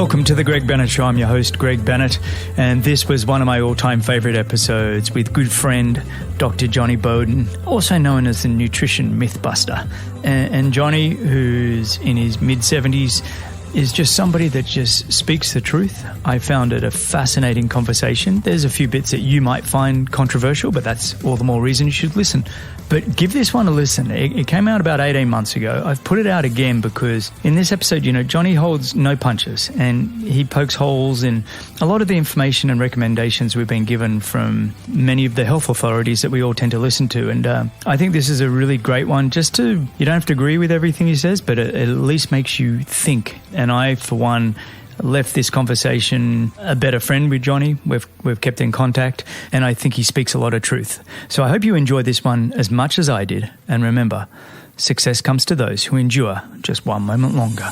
Welcome to the Greg Bennett Show. I'm your host, Greg Bennett, and this was one of my all-time favorite episodes with good friend, Dr. Jonny Bowden, also known as the Nutrition Mythbuster. And Jonny, who's in his mid-70s, is just somebody that just speaks the truth. I found it a fascinating conversation. There's a few bits that you might find controversial, but that's all the more reason you should listen. But give this one a listen. It came out about 18 months ago. I've put it out again because in this episode, Jonny holds no punches and he pokes holes in a lot of the information and recommendations we've been given from many of the health authorities that we all tend to listen to. And I think this is a really great one you don't have to agree with everything he says, but it at least makes you think. And I, for one, left this conversation a better friend with Jonny. We've kept in contact, and I think he speaks a lot of truth. So I hope you enjoyed this one as much as I did. And remember, success comes to those who endure just one moment longer.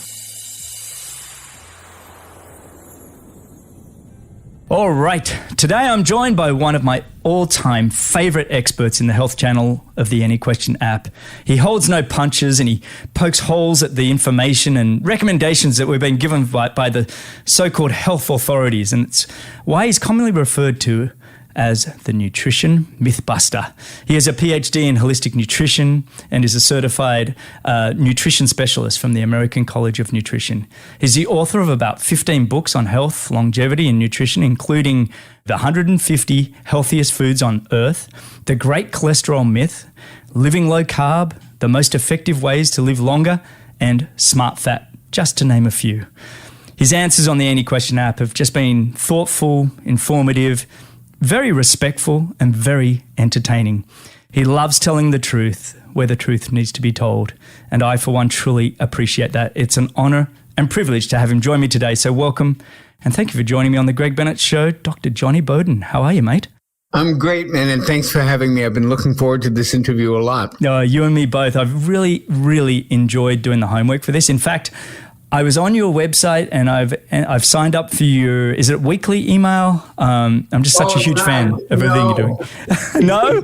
All right, today I'm joined by one of my all-time favorite experts in the health channel of the Any Question app. He holds no punches and he pokes holes at the information and recommendations that we've been given by the so-called health authorities, and it's why he's commonly referred to as the Nutrition Mythbuster. He has a PhD in holistic nutrition and is a certified nutrition specialist from the American College of Nutrition. He's the author of about 15 books on health, longevity, and nutrition, including The 150 Healthiest Foods on Earth, The Great Cholesterol Myth, Living Low Carb, The Most Effective Ways to Live Longer, and Smart Fat, just to name a few. His answers on the Any Question app have just been thoughtful, informative, very respectful, and very entertaining. He loves telling the truth where the truth needs to be told, and I, for one, truly appreciate that. It's an honor and privilege to have him join me today, so welcome, and thank you for joining me on The Greg Bennett Show, Dr. Jonny Bowden. How are you, mate? I'm great, man, and thanks for having me. I've been looking forward to this interview a lot. You and me both. I've really, really enjoyed doing the homework for this. In fact, I was on your website and I've signed up for your, is it weekly email? I'm just such a huge fan of everything you're doing. No?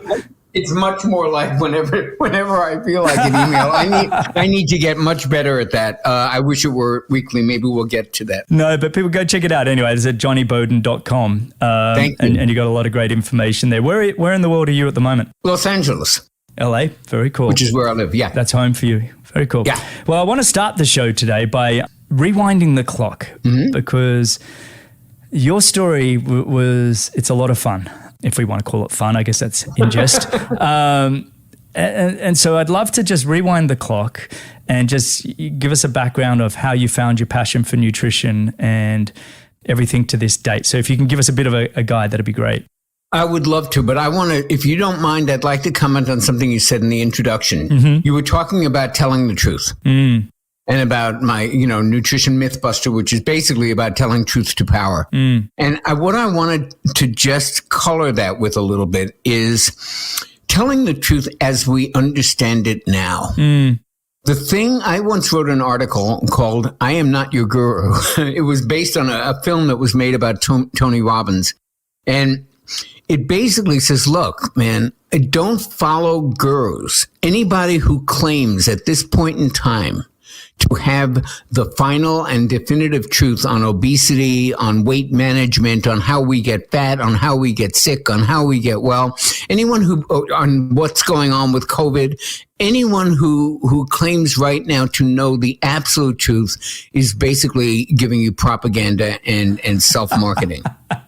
It's much more like whenever I feel like an email. I need to get much better at that. I wish it were weekly. Maybe we'll get to that. No, but people go check it out anyway. It's at johnnybowden.com. Thank you. And you got a lot of great information there. Where in the world are you at the moment? Los Angeles. LA, very cool. Which is where I live, yeah. That's home for you. Very cool. Yeah. Well, I want to start the show today by rewinding the clock because your story it's a lot of fun, if we want to call it fun. I guess that's in jest. And so I'd love to just rewind the clock and just give us a background of how you found your passion for nutrition and everything to this date. So if you can give us a bit of a guide, that'd be great. I would love to, but I want to, if you don't mind, I'd like to comment on something you said in the introduction. You were talking about telling the truth and about my, Nutrition Mythbuster, which is basically about telling truth to power. And what I wanted to just color that with a little bit is telling the truth as we understand it now. The thing, I once wrote an article called I Am Not Your Guru. It was based on a film that was made about Tony Robbins. And it basically says, look, man, don't follow gurus. Anybody who claims at this point in time to have the final and definitive truth on obesity, on weight management, on how we get fat, on how we get sick, on how we get well, on what's going on with COVID, anyone who claims right now to know the absolute truth is basically giving you propaganda and self-marketing.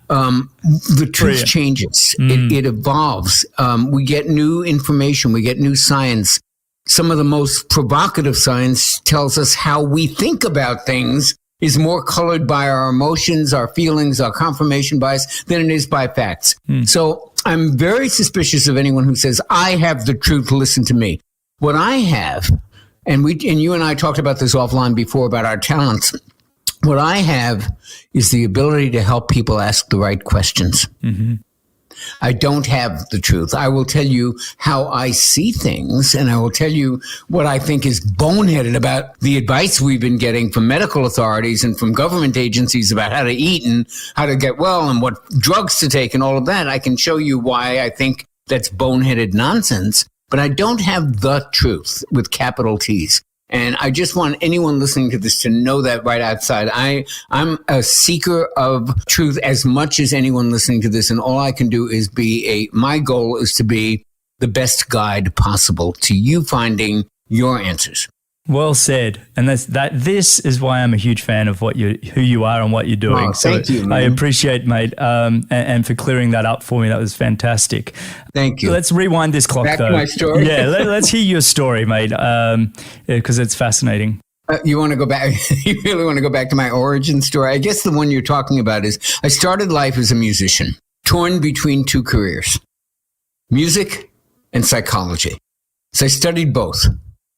The truth changes. It evolves. We get new information. We get new science. Some of the most provocative science tells us how we think about things is more colored by our emotions, our feelings, our confirmation bias than it is by facts. So I'm very suspicious of anyone who says, I have the truth, listen to me. What I have, and you and I talked about this offline before about our talents, what I have is the ability to help people ask the right questions. I don't have the truth. I will tell you how I see things, and I will tell you what I think is boneheaded about the advice we've been getting from medical authorities and from government agencies about how to eat and how to get well and what drugs to take and all of that. I can show you why I think that's boneheaded nonsense, but I don't have the truth with capital T's. And I just want anyone listening to this to know that right outside. I'm a seeker of truth as much as anyone listening to this. And all I can do is my goal is to be the best guide possible to you finding your answers. Well said. And this is why I'm a huge fan of who you are and what you're doing. Oh, thank you, man. I appreciate, mate, and for clearing that up for me. That was fantastic. Thank you. Let's rewind this clock, Back though. to my story. Yeah, let's hear your story, mate, because it's fascinating. You want to go back? You really want to go back to my origin story? I guess the one you're talking about is I started life as a musician, torn between two careers, music and psychology. So I studied both.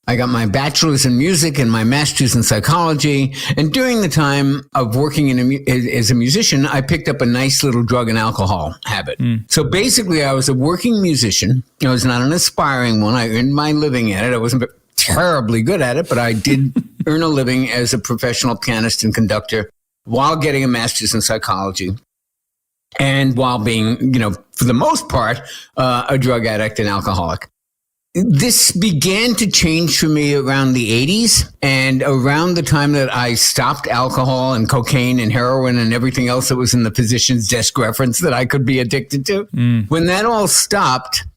I got my bachelor's in music and my master's in psychology. And during the time of working as a musician, I picked up a nice little drug and alcohol habit. So basically, I was a working musician. I was not an aspiring one. I earned my living at it. I wasn't terribly good at it, but I did earn a living as a professional pianist and conductor while getting a master's in psychology and while being, for the most part, a drug addict and alcoholic. This began to change for me around the 80s and around the time that I stopped alcohol and cocaine and heroin and everything else that was in the physician's desk reference that I could be addicted to. When that all stopped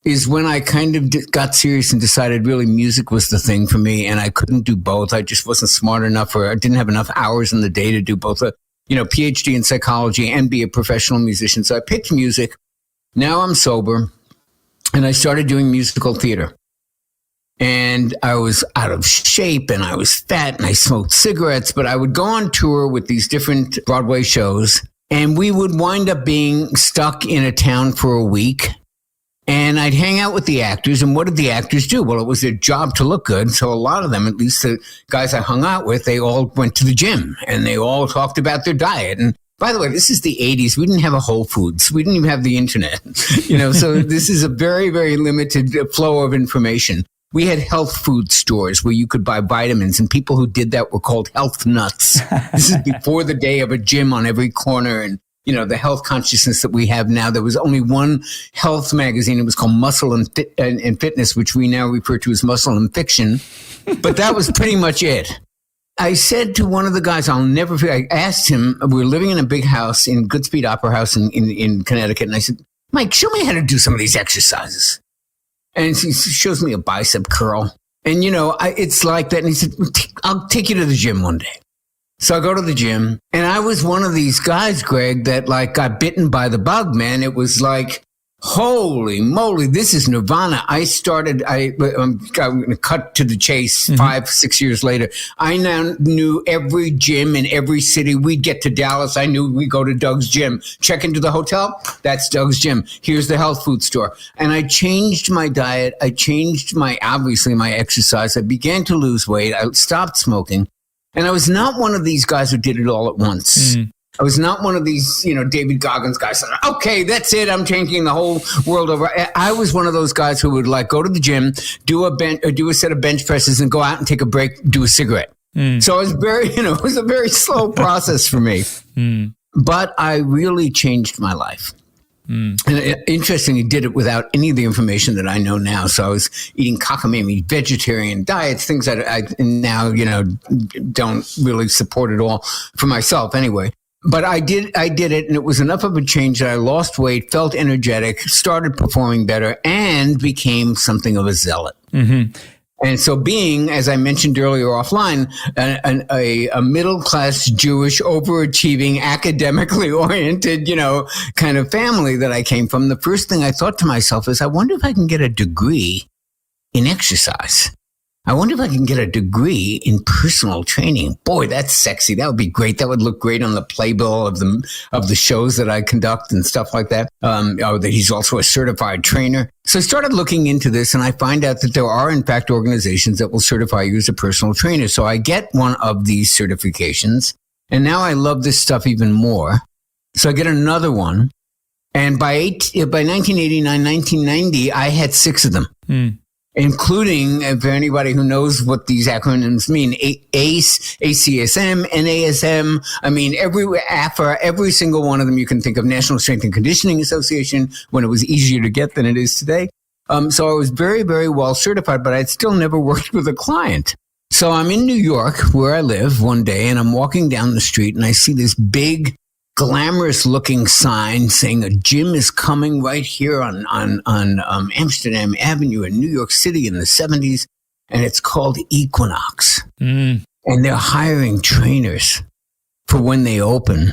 is when I kind of got serious and decided really music was the thing for me, and I couldn't do both. I just wasn't smart enough, or I didn't have enough hours in the day to do both a PhD in psychology and be a professional musician. So I picked music. Now I'm sober. And I started doing musical theater. And I was out of shape and I was fat and I smoked cigarettes, but I would go on tour with these different Broadway shows and we would wind up being stuck in a town for a week. And I'd hang out with the actors. And what did the actors do? Well, it was their job to look good. So a lot of them, at least the guys I hung out with, they all went to the gym and they all talked about their diet. And by the way, this is the 80s. We didn't have a Whole Foods. We didn't even have the internet, so this is a very, very limited flow of information. We had health food stores where you could buy vitamins, and people who did that were called health nuts. This is before the day of a gym on every corner and, the health consciousness that we have now. There was only one health magazine. It was called Muscle and Fitness, which we now refer to as Muscle and Fiction. But that was pretty much it. I said to one of the guys, I'll never forget, I asked him, we were living in a big house in Goodspeed Opera House in Connecticut. And I said, Mike, show me how to do some of these exercises. And he shows me a bicep curl. And, it's like that. And he said, I'll take you to the gym one day. So I go to the gym. And I was one of these guys, Greg, that got bitten by the bug, man. It was like, holy moly, this is nirvana. I'm going to cut to the chase 5-6 years later. I now knew every gym in every city. We'd get to Dallas. I knew we'd go to Doug's gym. Check into the hotel. That's Doug's gym. Here's the health food store. And I changed my diet. I changed my exercise. I began to lose weight. I stopped smoking. And I was not one of these guys who did it all at once. I was not one of these, David Goggins guys saying, okay, that's it. I'm changing the whole world over. I was one of those guys who would go to the gym, do a set of bench presses and go out and take a break, do a cigarette. So it was it was a very slow process for me, but I really changed my life. And interestingly, did it without any of the information that I know now. So I was eating cockamamie vegetarian diets, things that I now, don't really support at all for myself anyway. But I did it, and it was enough of a change that I lost weight, felt energetic, started performing better, and became something of a zealot. And so being, as I mentioned earlier offline, a middle-class Jewish, overachieving, academically oriented, kind of family that I came from, the first thing I thought to myself is, I wonder if I can get a degree in exercise. I wonder if I can get a degree in personal training. Boy, that's sexy. That would be great. That would look great on the playbill of the shows that I conduct and stuff like that. That he's also a certified trainer. So I started looking into this, and I find out that there are, in fact, organizations that will certify you as a personal trainer. So I get one of these certifications, and now I love this stuff even more. So I get another one. And by 1989, 1990, I had 6 of them. Including, for anybody who knows what these acronyms mean, ACE, ACSM, NASM. I mean, every single one of them you can think of. National Strength and Conditioning Association, when it was easier to get than it is today. So I was very, very well certified, but I'd still never worked with a client. So I'm in New York, where I live, one day, and I'm walking down the street, and I see this big, glamorous-looking sign saying a gym is coming right here on Amsterdam Avenue in New York City in the 70s, and it's called Equinox. And they're hiring trainers for when they open.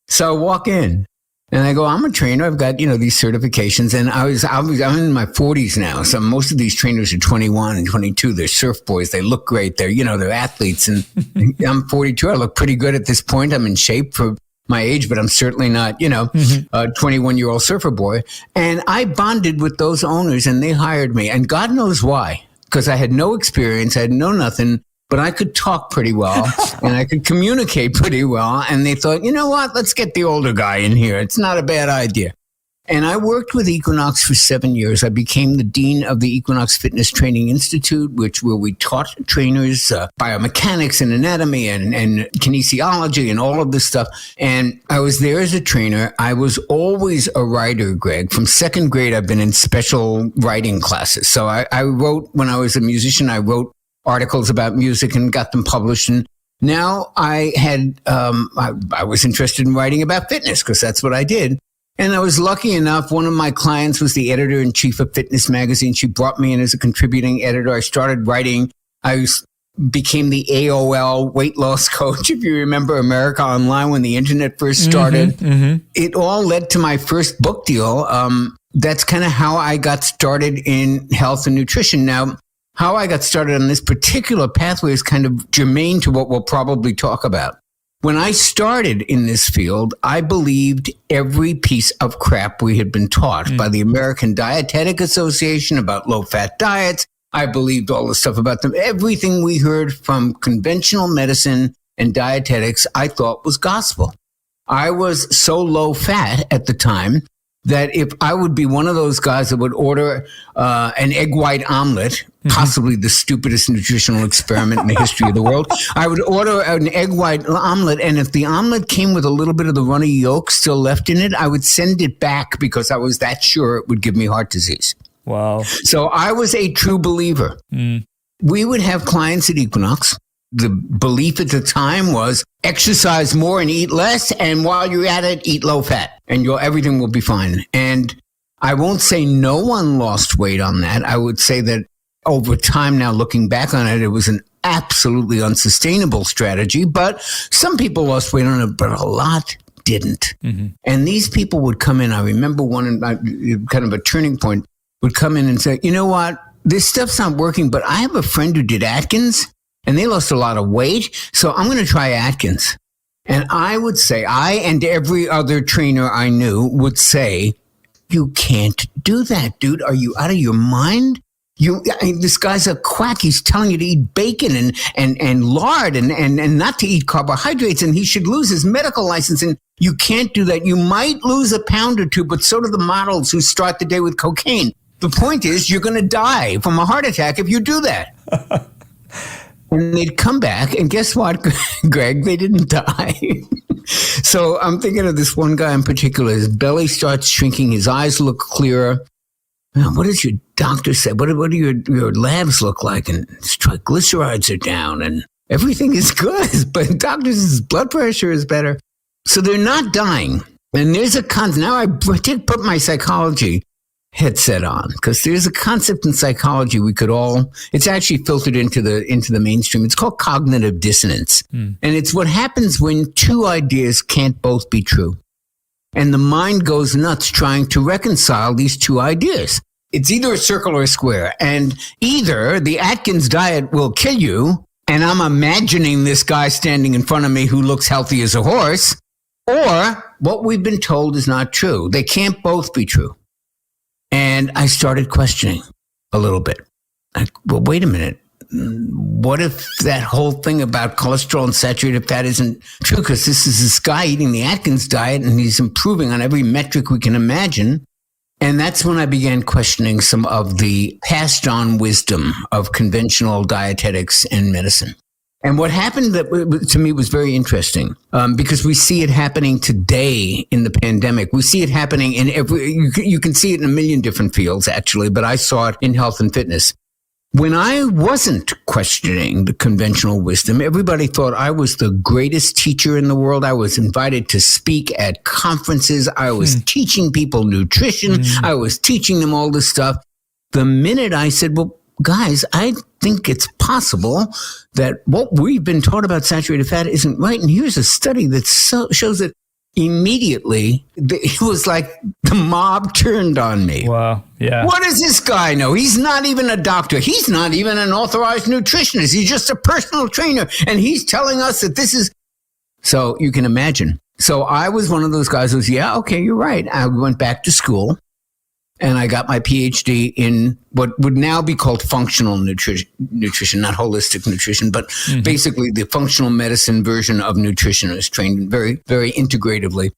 So I walk in. And I go, I'm a trainer. I've got, these certifications. And I'm in my 40s now. So most of these trainers are 21 and 22. They're surf boys. They look great. They're athletes. And I'm 42. I look pretty good at this point. I'm in shape for my age, but I'm certainly not, a 21-year-old surfer boy. And I bonded with those owners and they hired me. And God knows why, because I had no experience. I had no nothing. But I could talk pretty well and I could communicate pretty well. And they thought, you know what, let's get the older guy in here. It's not a bad idea. And I worked with Equinox for 7 years. I became the dean of the Equinox Fitness Training Institute, where we taught trainers biomechanics and anatomy and kinesiology and all of this stuff. And I was there as a trainer. I was always a writer, Greg. From second grade, I've been in special writing classes. So I wrote, when I was a musician, I wrote articles about music and got them published. And now I was interested in writing about fitness because that's what I did. And I was lucky enough. One of my clients was the editor-in-chief of Fitness Magazine. She brought me in as a contributing editor. I started writing. Became the AOL weight loss coach. If you remember America Online when the internet first started, It all led to my first book deal. That's kind of how I got started in health and nutrition. Now, how I got started on this particular pathway is kind of germane to what we'll probably talk about. When I started in this field, I believed every piece of crap we had been taught by the American Dietetic Association about low-fat diets. I believed all the stuff about them. Everything we heard from conventional medicine and dietetics, I thought was gospel. I was so low-fat at the time that if I would be one of those guys that would order an egg white omelet, possibly the stupidest nutritional experiment in the history of the world, I would order an egg white omelet, and if the omelet came with a little bit of the runny yolk still left in it, I would send it back because I was that sure it would give me heart disease. Wow. So I was a true believer. We would have clients at Equinox. The belief at the time was exercise more and eat less. And while you're at it, eat low fat and everything will be fine. And I won't say no one lost weight on that. I would say that over time now, looking back on it, it was an absolutely unsustainable strategy. But some people lost weight on it, but a lot didn't. And these people would come in. I remember one, kind of a turning point, would come in and say, you know what? This stuff's not working, but I have a friend who did Atkins. And they lost a lot of weight, so I'm going to try Atkins. And I would say, I and every other trainer I knew would say, you can't do that, dude. Are you out of your mind? This guy's a quack. He's telling you to eat bacon and lard and not to eat carbohydrates, and he should lose his medical license. And you can't do that. You might lose a pound or two, but so do the models who start the day with cocaine. The point is, you're going to die from a heart attack if you do that. And they'd come back, and guess what, Greg? They didn't die. So I'm thinking of this one guy in particular. His belly starts shrinking. His eyes look clearer. Now, what does your doctor say? What do your labs look like? And his triglycerides are down, and everything is good. But doctor's blood pressure is better. So they're not dying. And there's a concept. Now I put my psychology headset on, because there's a concept in psychology it's actually filtered into the mainstream. It's called cognitive dissonance. And it's what happens when two ideas can't both be true. And the mind goes nuts trying to reconcile these two ideas. It's either a circle or a square. And either the Atkins diet will kill you, and I'm imagining this guy standing in front of me who looks healthy as a horse, or what we've been told is not true. They can't both be true. And I started questioning a little bit. Well, wait a minute. What if that whole thing about cholesterol and saturated fat isn't true? Because this is this guy eating the Atkins diet and he's improving on every metric we can imagine. And that's when I began questioning some of the passed on wisdom of conventional dietetics and medicine. And what happened that to me was very interesting, because we see it happening today in the pandemic. We see it happening in you can see it in a million different fields, actually, but I saw it in health and fitness. When I wasn't questioning the conventional wisdom, everybody thought I was the greatest teacher in the world. I was invited to speak at conferences. I was teaching people nutrition. I was teaching them all this stuff. The minute I said, well, guys, I think it's possible that what we've been taught about saturated fat isn't right. And here's a study that shows that immediately, it was like the mob turned on me. Wow. Yeah. What does this guy know? He's not even a doctor. He's not even an authorized nutritionist. He's just a personal trainer. And he's telling us that this is... So you can imagine. So I was one of those guys who was, yeah, okay, you're right. I went back to school and I got my PhD in what would now be called functional nutrition, not holistic nutrition, but basically the functional medicine version of nutrition. I was trained very, very integratively.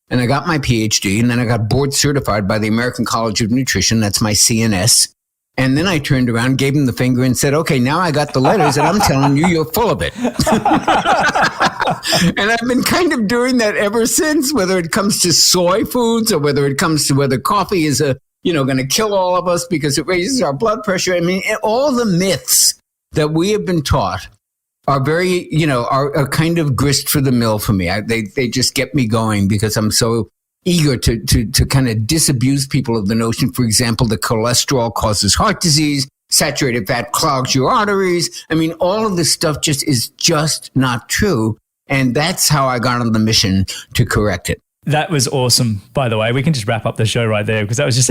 And I got my PhD, and then I got board certified by the American College of Nutrition. That's my CNS. And then I turned around, gave him the finger and said, okay, now I got the letters and I'm telling you, you're full of it. And I've been kind of doing that ever since, whether it comes to soy foods or whether it comes to whether coffee is going to kill all of us because it raises our blood pressure. I mean, all the myths that we have been taught are very, are kind of grist for the mill for me. They just get me going because I'm so eager to kind of disabuse people of the notion, for example, that cholesterol causes heart disease, saturated fat clogs your arteries. I mean, all of this stuff is just not true. And that's how I got on the mission to correct it. That was awesome, by the way. We can just wrap up the show right there because that was just...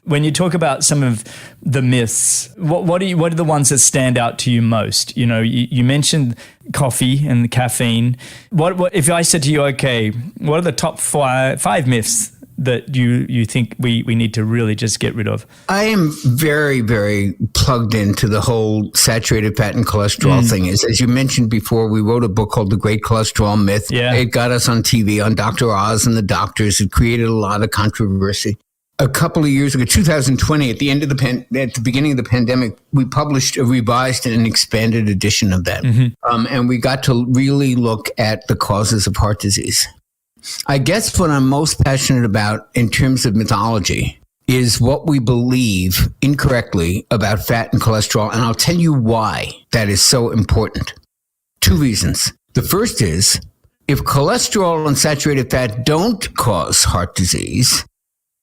When you talk about some of the myths, what are the ones that stand out to you most? You mentioned coffee and the caffeine. What if I said to you, okay, what are the top five myths that you think we need to really just get rid of? I am very, very plugged into the whole saturated fat and cholesterol thing. As you mentioned before, we wrote a book called The Great Cholesterol Myth. Yeah. It got us on TV, on Dr. Oz and the doctors. It created a lot of controversy. A couple of years ago, 2020, at the beginning of the pandemic, we published a revised and expanded edition of that. And we got to really look at the causes of heart disease. I guess what I'm most passionate about in terms of mythology is what we believe incorrectly about fat and cholesterol. And I'll tell you why that is so important. Two reasons. The first is, if cholesterol and saturated fat don't cause heart disease,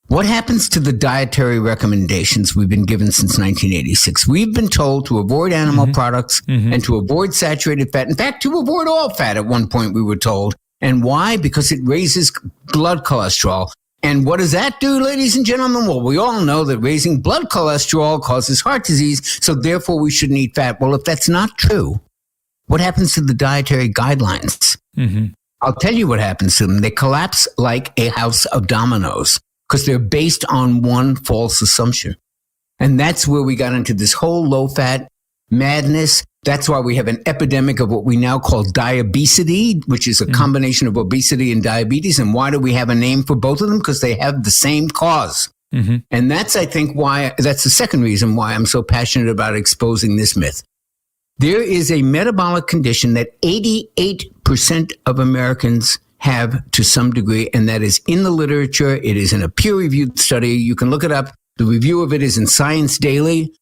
what happens to the dietary recommendations we've been given since 1986? We've been told to avoid animal products and to avoid saturated fat. In fact, to avoid all fat at one point, we were told. And why? Because it raises blood cholesterol. And what does that do, ladies and gentlemen? Well, we all know that raising blood cholesterol causes heart disease, so therefore we shouldn't eat fat. Well, if that's not true, what happens to the dietary guidelines? I'll tell you what happens to them. They collapse like a house of dominoes because they're based on one false assumption. And that's where we got into this whole low-fat madness. That's why we have an epidemic of what we now call diabesity, which is a combination of obesity and diabetes. And why do we have a name for both of them? Because they have the same cause. And that's, I think, that's the second reason why I'm so passionate about exposing this myth. There is a metabolic condition that 88% of Americans have to some degree, and that is in the literature. It is in a peer-reviewed study. You can look it up. The review of it is in Science Daily.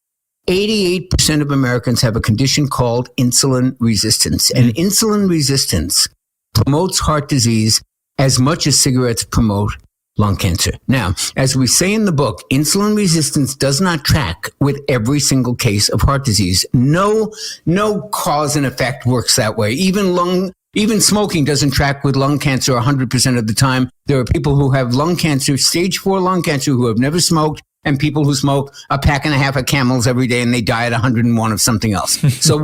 88% of Americans have a condition called insulin resistance. And insulin resistance promotes heart disease as much as cigarettes promote lung cancer. Now, as we say in the book, insulin resistance does not track with every single case of heart disease. No cause and effect works that way. Even smoking doesn't track with lung cancer 100% of the time. There are people who have lung cancer, stage 4 lung cancer, who have never smoked, and people who smoke a pack and a half of Camels every day and they die at 101 of something else. So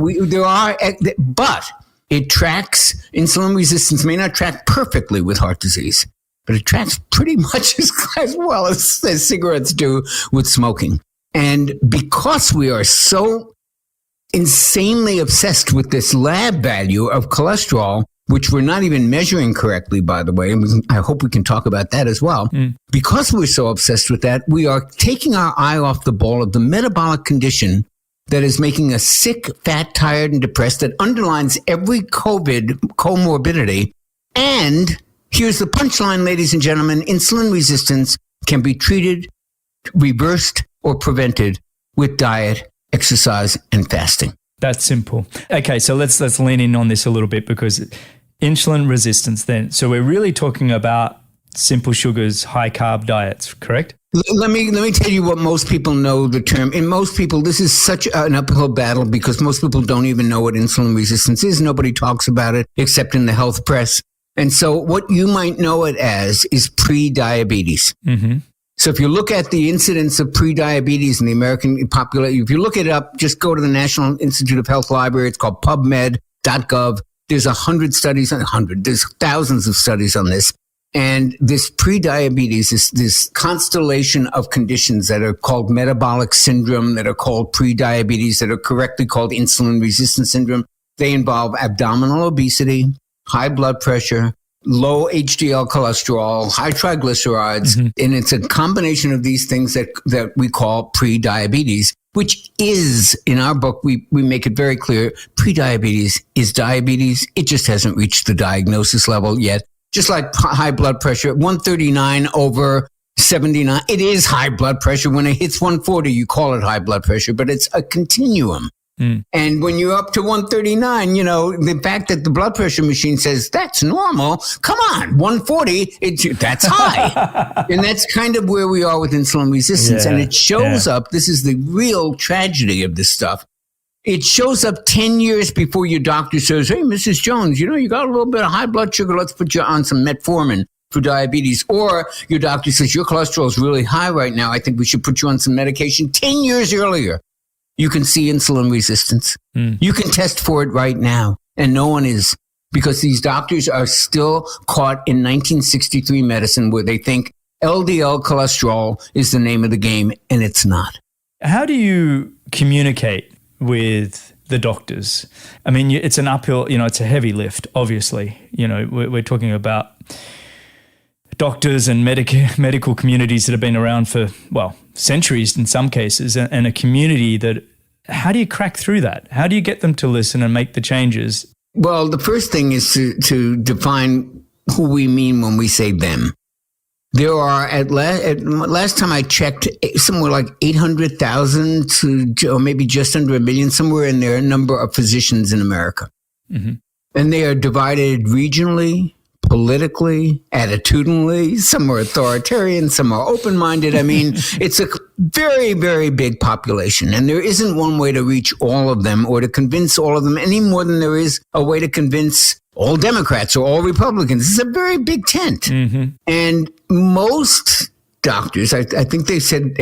but it tracks, insulin resistance may not track perfectly with heart disease, but it tracks pretty much as well as cigarettes do with smoking. And because we are so insanely obsessed with this lab value of cholesterol, which we're not even measuring correctly, by the way, and I hope we can talk about that as well. Because we're so obsessed with that, we are taking our eye off the ball of the metabolic condition that is making us sick, fat, tired, and depressed, that underlines every COVID comorbidity. And here's the punchline, ladies and gentlemen, insulin resistance can be treated, reversed, or prevented with diet, exercise, and fasting. That's simple. Okay, so let's lean in on this a little bit, because insulin resistance then. So we're really talking about simple sugars, high carb diets, correct? Let me tell you what most people know the term. In most people, this is such an uphill battle because most people don't even know what insulin resistance is. Nobody talks about it except in the health press. And so what you might know it as is pre-diabetes. Mm-hmm. So if you look at the incidence of pre-diabetes in the American population, if you look it up, just go to the National Institute of Health Library. It's called PubMed.gov. There's 100 studies, there's thousands of studies on this. And this pre-diabetes is this constellation of conditions that are called metabolic syndrome, that are called pre-diabetes, that are correctly called insulin resistance syndrome. They involve abdominal obesity, high blood pressure, low HDL cholesterol, high triglycerides. Mm-hmm. And it's a combination of these things that we call pre-diabetes, which is, in our book, we make it very clear, pre-diabetes is diabetes. It just hasn't reached the diagnosis level yet. Just like high blood pressure, 139 over 79, it is high blood pressure. When it hits 140, you call it high blood pressure, but it's a continuum. Mm. And when you're up to 139, the fact that the blood pressure machine says that's normal, come on, 140, that's high. And that's kind of where we are with insulin resistance. Yeah, and it shows up, this is the real tragedy of this stuff. It shows up 10 years before your doctor says, hey, Mrs. Jones, you got a little bit of high blood sugar. Let's put you on some metformin for diabetes. Or your doctor says, your cholesterol is really high right now. I think we should put you on some medication. 10 years earlier, you can see insulin resistance. Mm. You can test for it right now. And no one is, because these doctors are still caught in 1963 medicine where they think LDL cholesterol is the name of the game, and it's not. How do you communicate with the doctors? I mean, it's an uphill, it's a heavy lift, obviously. We're talking about doctors and medical communities that have been around for, centuries in some cases, and a community that, how do you crack through that? How do you get them to listen and make the changes? Well, the first thing is to define who we mean when we say them. There are, at last time I checked, somewhere like 800,000 or maybe just under 1 million, somewhere in there, a number of physicians in America. Mm-hmm. And they are divided regionally, politically, attitudinally. Some are authoritarian, some are open-minded. I mean, it's a very, very big population. And there isn't one way to reach all of them or to convince all of them any more than there is a way to convince all Democrats or all Republicans. It's a very big tent. Mm-hmm. And most doctors, I think they said,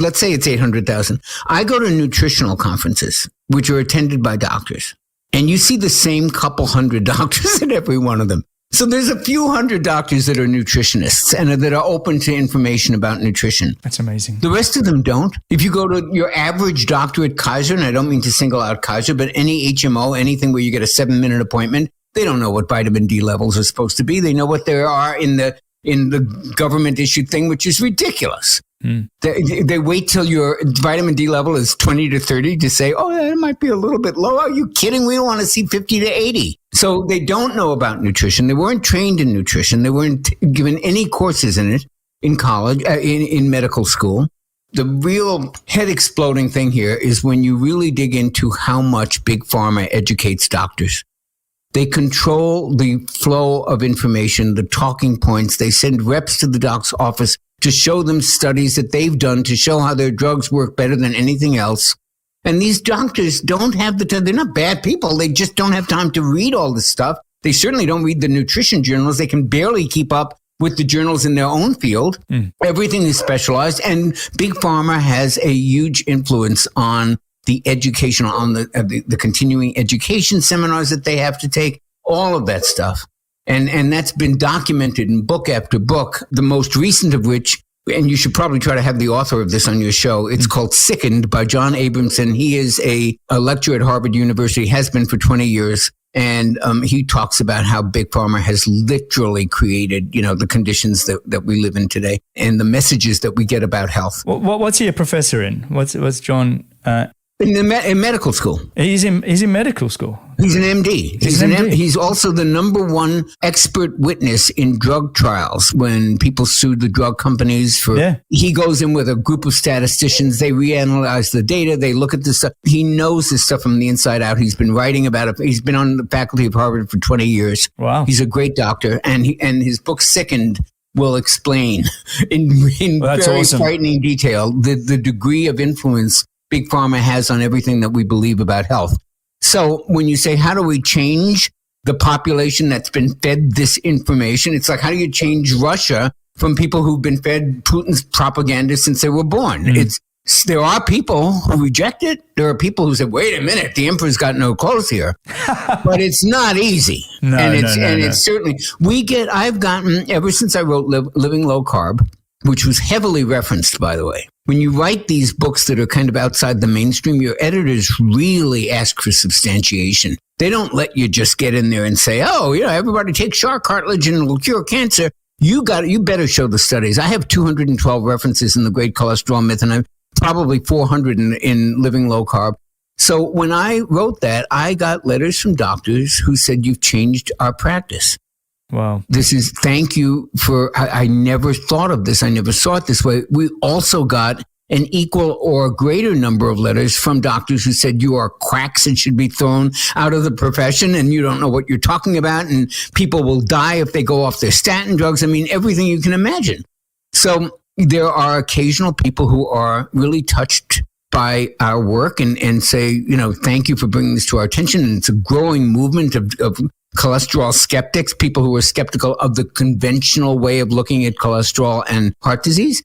let's say it's 800,000. I go to nutritional conferences, which are attended by doctors. And you see the same couple hundred doctors at every one of them. So there's a few hundred doctors that are nutritionists and that are open to information about nutrition. That's amazing. The rest of them don't. If you go to your average doctor at Kaiser, and I don't mean to single out Kaiser, but any HMO, anything where you get a 7-minute appointment, they don't know what vitamin D levels are supposed to be. They know what they are in the government issued thing, which is ridiculous. Mm. They wait till your vitamin D level is 20 to 30 to say, oh, that might be a little bit low. Are you kidding? We don't want to see 50 to 80. So they don't know about nutrition. They weren't trained in nutrition. They weren't given any courses in it in college, in medical school. The real head exploding thing here is when you really dig into how much Big Pharma educates doctors. They control the flow of information, the talking points. They send reps to the doc's office to show them studies that they've done to show how their drugs work better than anything else. And these doctors don't have the time. They're not bad people. They just don't have time to read all this stuff. They certainly don't read the nutrition journals. They can barely keep up with the journals in their own field. Mm. Everything is specialized. And Big Pharma has a huge influence on the education, on the continuing education seminars that they have to take, all of that stuff. And that's been documented in book after book, the most recent of which, and you should probably try to have the author of this on your show. It's called Sickened by John Abramson. He is a lecturer at Harvard University, has been for 20 years. And he talks about how Big Pharma has literally created, the conditions that we live in today and the messages that we get about health. What's he a professor in? What's John? In medical school. He's in medical school. He's an MD. He's also the number one expert witness in drug trials when people sued the drug companies for. Yeah. He goes in with a group of statisticians. They reanalyze the data. They look at this stuff. He knows this stuff from the inside out. He's been writing about it. He's been on the faculty of Harvard for 20 years. Wow. He's a great doctor. And his book, Sickened, will explain in very awesome. Frightening detail the degree of influence Big Pharma has on everything that we believe about health. So when you say, how do we change the population that's been fed this information? It's like, how do you change Russia from people who've been fed Putin's propaganda since they were born? There are people who reject it. There are people who say, wait a minute, the emperor's got no clothes here. But it's not easy. It's certainly, I've gotten, ever since I wrote Living Low Carb, which was heavily referenced, by the way. When you write these books that are kind of outside the mainstream, your editors really ask for substantiation. They don't let you just get in there and say, oh, everybody take shark cartilage and it'll cure cancer. You better show the studies. I have 212 references in The Great Cholesterol Myth, and I've probably 400 in Living Low Carb. So when I wrote that, I got letters from doctors who said, you've changed our practice. Wow. Thank you for, I never thought of this. I never saw it this way. We also got an equal or greater number of letters from doctors who said you are quacks and should be thrown out of the profession and you don't know what you're talking about and people will die if they go off their statin drugs. I mean, everything you can imagine. So there are occasional people who are really touched by our work and say, thank you for bringing this to our attention. And it's a growing movement of cholesterol skeptics, people who are skeptical of the conventional way of looking at cholesterol and heart disease,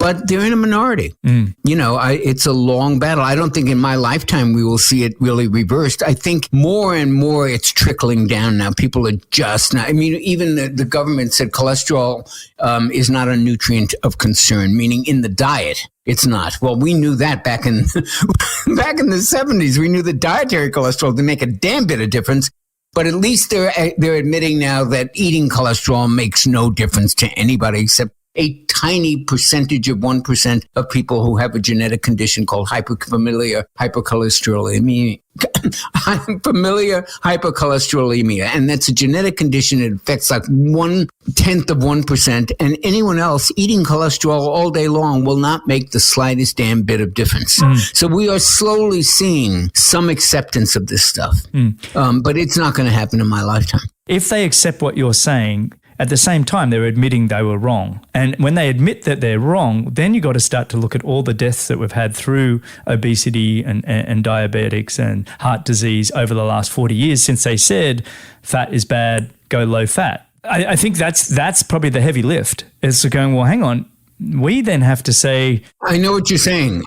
but they're in a minority. It's a long battle. I don't think in my lifetime we will see it really reversed. I think more and more it's trickling down now. People are just not, even the government said cholesterol is not a nutrient of concern, meaning in the diet. It's not. Well, we knew that back in the 70s. We knew that dietary cholesterol didn't make a damn bit of difference. But at least they're admitting now that eating cholesterol makes no difference to anybody except a tiny percentage of 1% of people who have a genetic condition called familiar hypercholesterolemia. Familiar hypercholesterolemia. And that's a genetic condition that affects like 1/10 of 1%. And anyone else eating cholesterol all day long will not make the slightest damn bit of difference. So we are slowly seeing some acceptance of this stuff. But it's not going to happen in my lifetime. If they accept what you're saying, at the same time, they're admitting they were wrong. And when they admit that they're wrong, then you got to start to look at all the deaths that we've had through obesity and diabetics and heart disease over the last 40 years since they said fat is bad, go low fat. I think that's probably the heavy lift. It's going, well, hang on. We then have to say, I know what you're saying.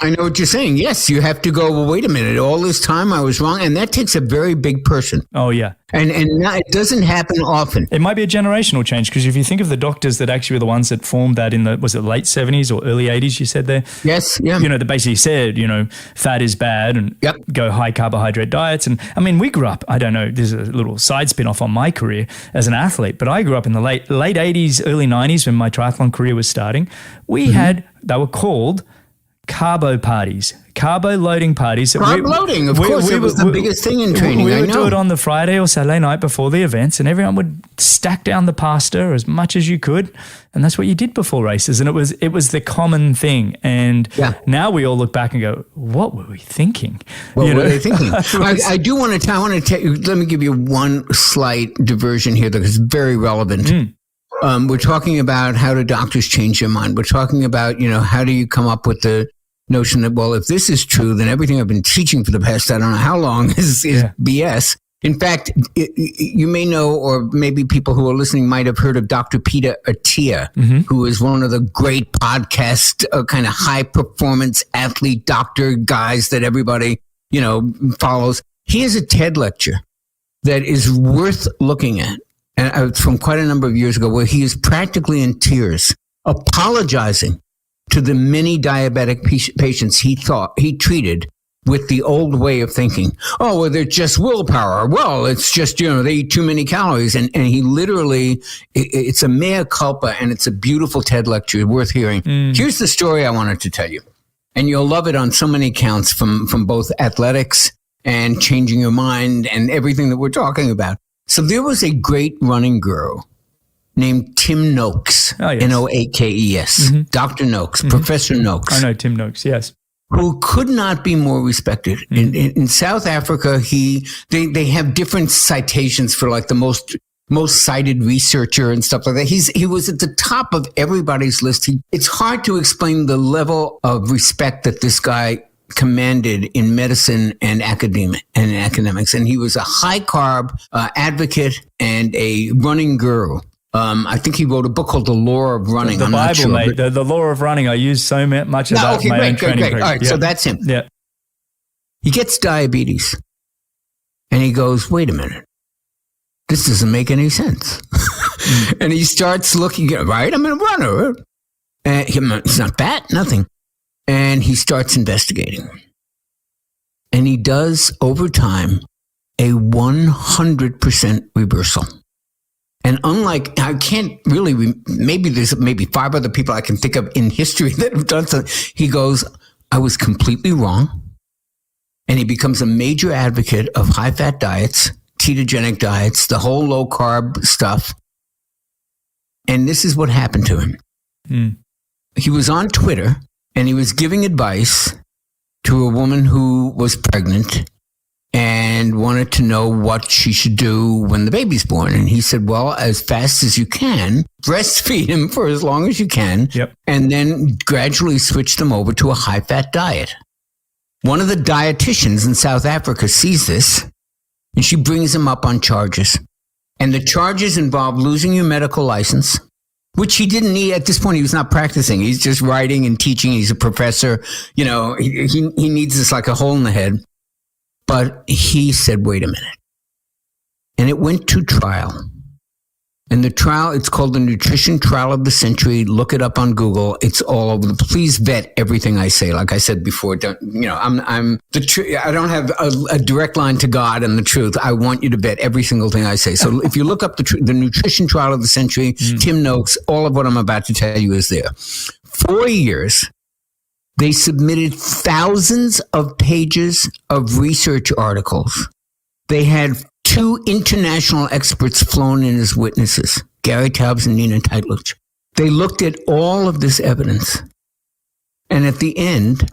Yes, you have to go, well, wait a minute. All this time I was wrong. And that takes a very big person. Oh, yeah. And it doesn't happen often. It might be a generational change because if you think of the doctors that actually were the ones that formed that in the, was it late 70s or early 80s you said there? Yes, yeah. They basically said, fat is bad and go high carbohydrate diets. And I mean, we grew up, I don't know, there's a little side spin off on my career as an athlete, but I grew up in the late 80s, early 90s when my triathlon career was starting. We they were called carbo parties, carbo loading parties. Carb loading, of course, it was the biggest thing in training. We would do it on the Friday or Saturday night before the events, and everyone would stack down the pasta as much as you could, and that's what you did before races. And it was the common thing. And now we all look back and go, "What were we thinking? What were they thinking?" I do want to. I want to tell you. Let me give you one slight diversion here that is very relevant. We're talking about how do doctors change their mind. We're talking about, how do you come up with the notion that, well, if this is true, then everything I've been teaching for the past, I don't know how long is BS. In fact, you may know, or maybe people who are listening might have heard of Dr. Peter Attia, who is one of the great podcast kind of high performance athlete doctor guys that everybody, follows. He has a TED lecture that is worth looking at. And from quite a number of years ago, where he is practically in tears, apologizing to the many diabetic patients he treated with the old way of thinking. Oh, well, they're just willpower. Well, it's just, they eat too many calories. And he literally, it's a mea culpa, and it's a beautiful TED lecture worth hearing. Here's the story I wanted to tell you. And you'll love it on so many counts from both athletics and changing your mind and everything that we're talking about. So there was a great running guru named Tim Noakes, Noakes, Dr. Noakes, Professor Noakes. I know Tim Noakes, yes. Who could not be more respected. In South Africa, they have different citations for like the most cited researcher and stuff like that. He was at the top of everybody's list. It's hard to explain the level of respect that this guy commanded in medicine and academics. And he was a high carb advocate and a running guru. I think he wrote a book called Allure of Running. The Bible, mate. The Law of Running. I use so much of that in my own training. All right, so that's him. Yeah. He gets diabetes. And he goes, wait a minute. This doesn't make any sense. And he starts looking at, right, I'm a runner. And he's not fat, nothing. And he starts investigating. And he does, over time, a 100% reversal. And unlike, I can't really, there's 5 other people I can think of in history that have done so. He goes, I was completely wrong. And he becomes a major advocate of high-fat diets, ketogenic diets, the whole low-carb stuff. And this is what happened to him. He was on Twitter, and he was giving advice to a woman who was pregnant and wanted to know what she should do when the baby's born. And he said, well, as fast as you can, breastfeed him for as long as you can, and then gradually switch them over to a high-fat diet. One of the dietitians in South Africa sees this, and she brings him up on charges. And the charges involve losing your medical license, which he didn't need at this point. He was not practicing. He's just writing and teaching. He's a professor. You know, he needs this like a hole in the head. But he said, wait a minute. And it went to trial. And the trial, it's called the Nutrition Trial of the Century. Look it up on Google. It's all over. Please vet everything I say. Like I said before, I don't have a direct line to God and the truth. I want you to vet every single thing I say. So if you look up the Nutrition Trial of the Century, Tim Noakes, all of what I'm about to tell you is there. 4 years. They submitted thousands of pages of research articles. They had 2 international experts flown in as witnesses, Gary Taubes and Nina Teitluch. They looked at all of this evidence. And at the end,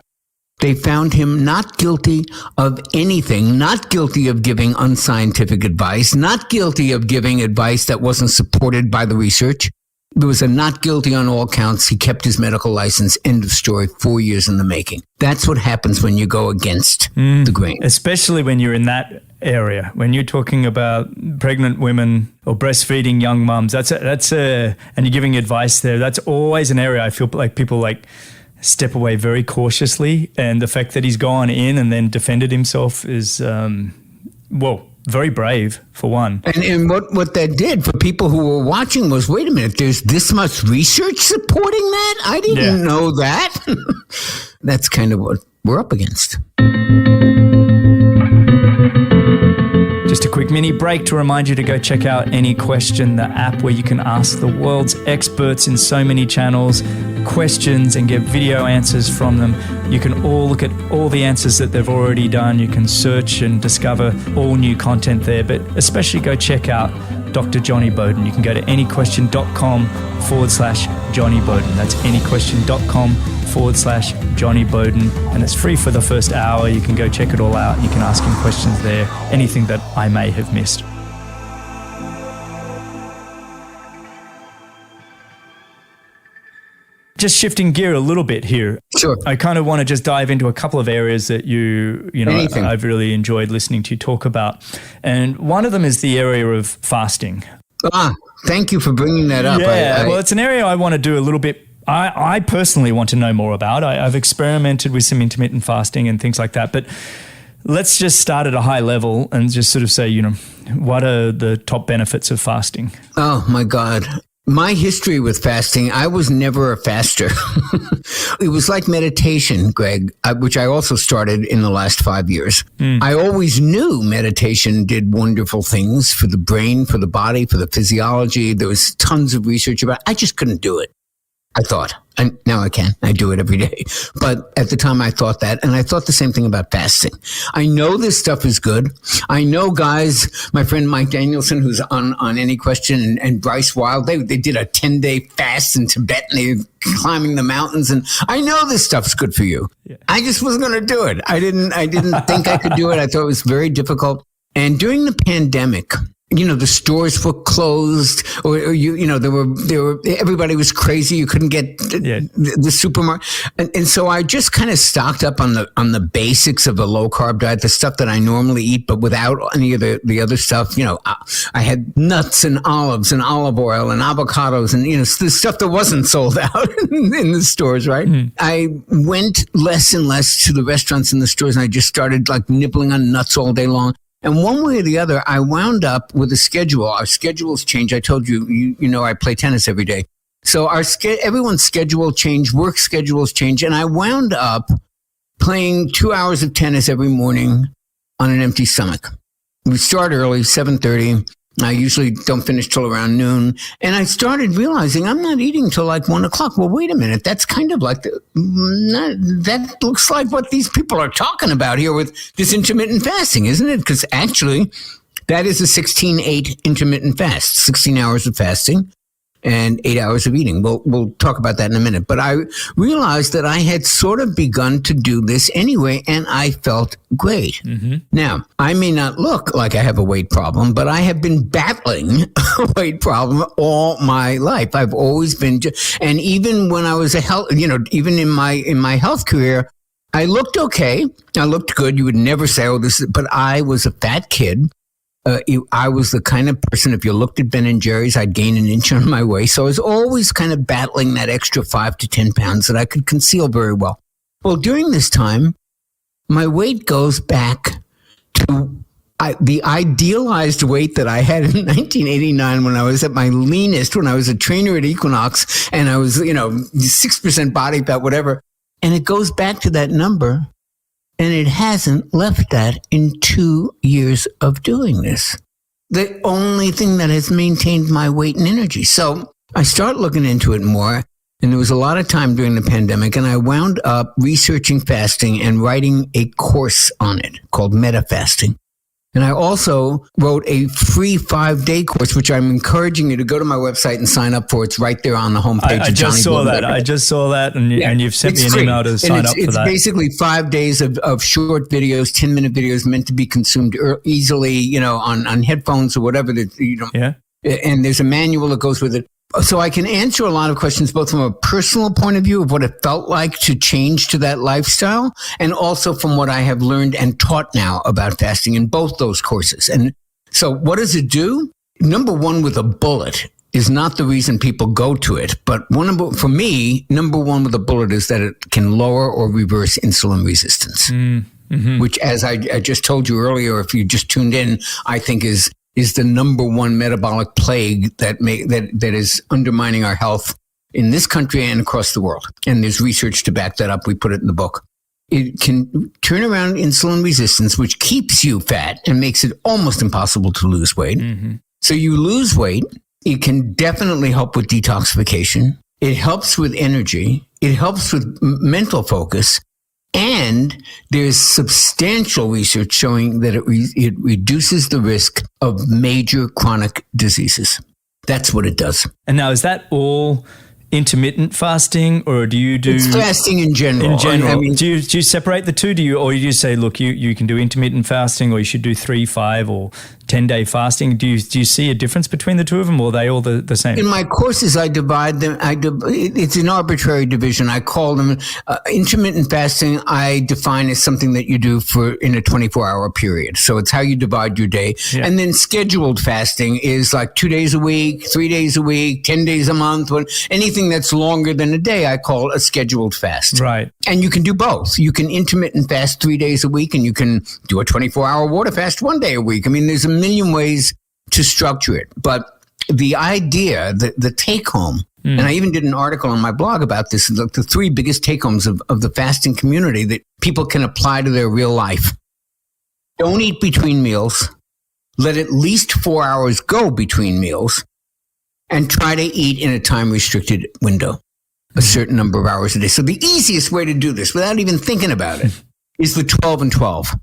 they found him not guilty of anything, not guilty of giving unscientific advice, not guilty of giving advice that wasn't supported by the research. There was a not guilty on all counts. He kept his medical license. End of story. 4 years in the making. That's what happens when you go against the grain. Especially when you're in that area. When you're talking about pregnant women or breastfeeding young mums, and you're giving advice there. That's always an area I feel like people step away very cautiously. And the fact that he's gone in and then defended himself is, very brave, for one. And what that did for people who were watching was, wait a minute, there's this much research supporting that? I didn't know that. That's kind of what we're up against. Just a quick mini break to remind you to go check out Any Question, the app where you can ask the world's experts in so many channels questions and get video answers from them. You can all look at all the answers that they've already done. You can search and discover all new content there, but especially go check out Dr. Jonny Bowden. You can go to anyquestion.com/Jonny Bowden. That's anyquestion.com/Jonny Bowden. And it's free for the first hour. You can go check it all out. You can ask him questions there, anything that I may have missed. Just shifting gear a little bit here. Sure. I kind of want to just dive into a couple of areas that I've really enjoyed listening to you talk about. And one of them is the area of fasting. Thank you for bringing that up. Yeah, well, it's an area I want to do a little bit. I personally want to know more about. I've experimented with some intermittent fasting and things like that, but let's just start at a high level and just sort of say, what are the top benefits of fasting? Oh my God. My history with fasting, I was never a faster. It was like meditation, Greg, which I also started in the last 5 years. I always knew meditation did wonderful things for the brain, for the body, for the physiology. There was tons of research about it. I just couldn't do it. I thought. And now I can. I do it every day. But at the time I thought that, and I thought the same thing about fasting. I know this stuff is good. I know guys, my friend Mike Danielson, who's on Any Question, and Bryce Wild, they did a 10-day fast in Tibet, and they were climbing the mountains. And I know this stuff's good for you. Yeah. I just wasn't going to do it. I didn't think I could do it. I thought it was very difficult. And during the pandemic, the stores were closed, or there were everybody was crazy. You couldn't get the supermarket, and so I just kind of stocked up on the basics of the low carb diet, the stuff that I normally eat, but without any of the other stuff. I had nuts and olives and olive oil and avocados and the stuff that wasn't sold out in the stores. Right? I went less and less to the restaurants and the stores, and I just started like nibbling on nuts all day long. And one way or the other, I wound up with a schedule. Our schedules change. I told you, I play tennis every day. So everyone's schedule changed, work schedules change. And I wound up playing 2 hours of tennis every morning on an empty stomach. We start early, 7:30. I usually don't finish till around noon. And I started realizing I'm not eating till like 1 o'clock. Well, wait a minute. That's kind of like, that looks like what these people are talking about here with this intermittent fasting, isn't it? Because actually, that is a 16-8 intermittent fast, 16 hours of fasting and 8 hours of eating. We'll talk about that in a minute. But I realized that I had sort of begun to do this anyway, and I felt great. Mm-hmm. Now, I may not look like I have a weight problem, but I have been battling a weight problem all my life. I've always been, and even when I was even in my health career, I looked okay. I looked good. You would never say, but I was a fat kid. I was the kind of person, if you looked at Ben & Jerry's, I'd gain an inch on my waist. So I was always kind of battling that extra 5 to 10 pounds that I could conceal very well. Well, during this time, my weight goes back to the idealized weight that I had in 1989 when I was at my leanest, when I was a trainer at Equinox, and I was, 6% body fat, whatever. And it goes back to that number. And it hasn't left that in 2 years of doing this. The only thing that has maintained my weight and energy. So I start looking into it more. And there was a lot of time during the pandemic. And I wound up researching fasting and writing a course on it called Meta Fasting. And I also wrote a free 5-day course, which I'm encouraging you to go to my website and sign up for. It's right there on the homepage. I just saw that. And you've sent me an email to sign up for that. It's basically 5 days of short videos, 10-minute videos meant to be consumed easily, on headphones or whatever. Yeah. And there's a manual that goes with it. So I can answer a lot of questions, both from a personal point of view of what it felt like to change to that lifestyle, and also from what I have learned and taught now about fasting in both those courses. And so what does it do? Number one, with a bullet, is not the reason people go to it. But for me, number one with a bullet is that it can lower or reverse insulin resistance, which, as I just told you earlier, if you just tuned in, I think is the number one metabolic plague that is undermining our health in this country and across the world. And there's research to back that up. We put it in the book. It can turn around insulin resistance, which keeps you fat and makes it almost impossible to lose weight. Mm-hmm. So you lose weight. It can definitely help with detoxification. It helps with energy. It helps with mental focus. And there's substantial research showing that it reduces the risk of major chronic diseases. That's what it does. And now, is that all intermittent fasting, or do you do... It's fasting in general. In general. Do you separate the two? Or you say, look, you can do intermittent fasting, or you should do 3, 5, or 10-day fasting? Do you see a difference between the two of them, or are they all the same? In my courses, I divide them. It's an arbitrary division. I call them intermittent fasting. I define as something that you do in a 24-hour period. So it's how you divide your day. Yeah. And then scheduled fasting is like 2 days a week, 3 days a week, 10 days a month. Anything that's longer than a day, I call a scheduled fast. Right. And you can do both. You can intermittent fast 3 days a week, and you can do a 24-hour water fast 1 day a week. I mean, there's a million ways to structure it. But the idea, the take home, and I even did an article on my blog about this, the 3 biggest take homes of the fasting community that people can apply to their real life. Don't eat between meals. Let at least 4 hours go between meals. And try to eat in a time-restricted window. a certain number of hours a day. So the easiest way to do this, without even thinking about it, is the 12 and 12.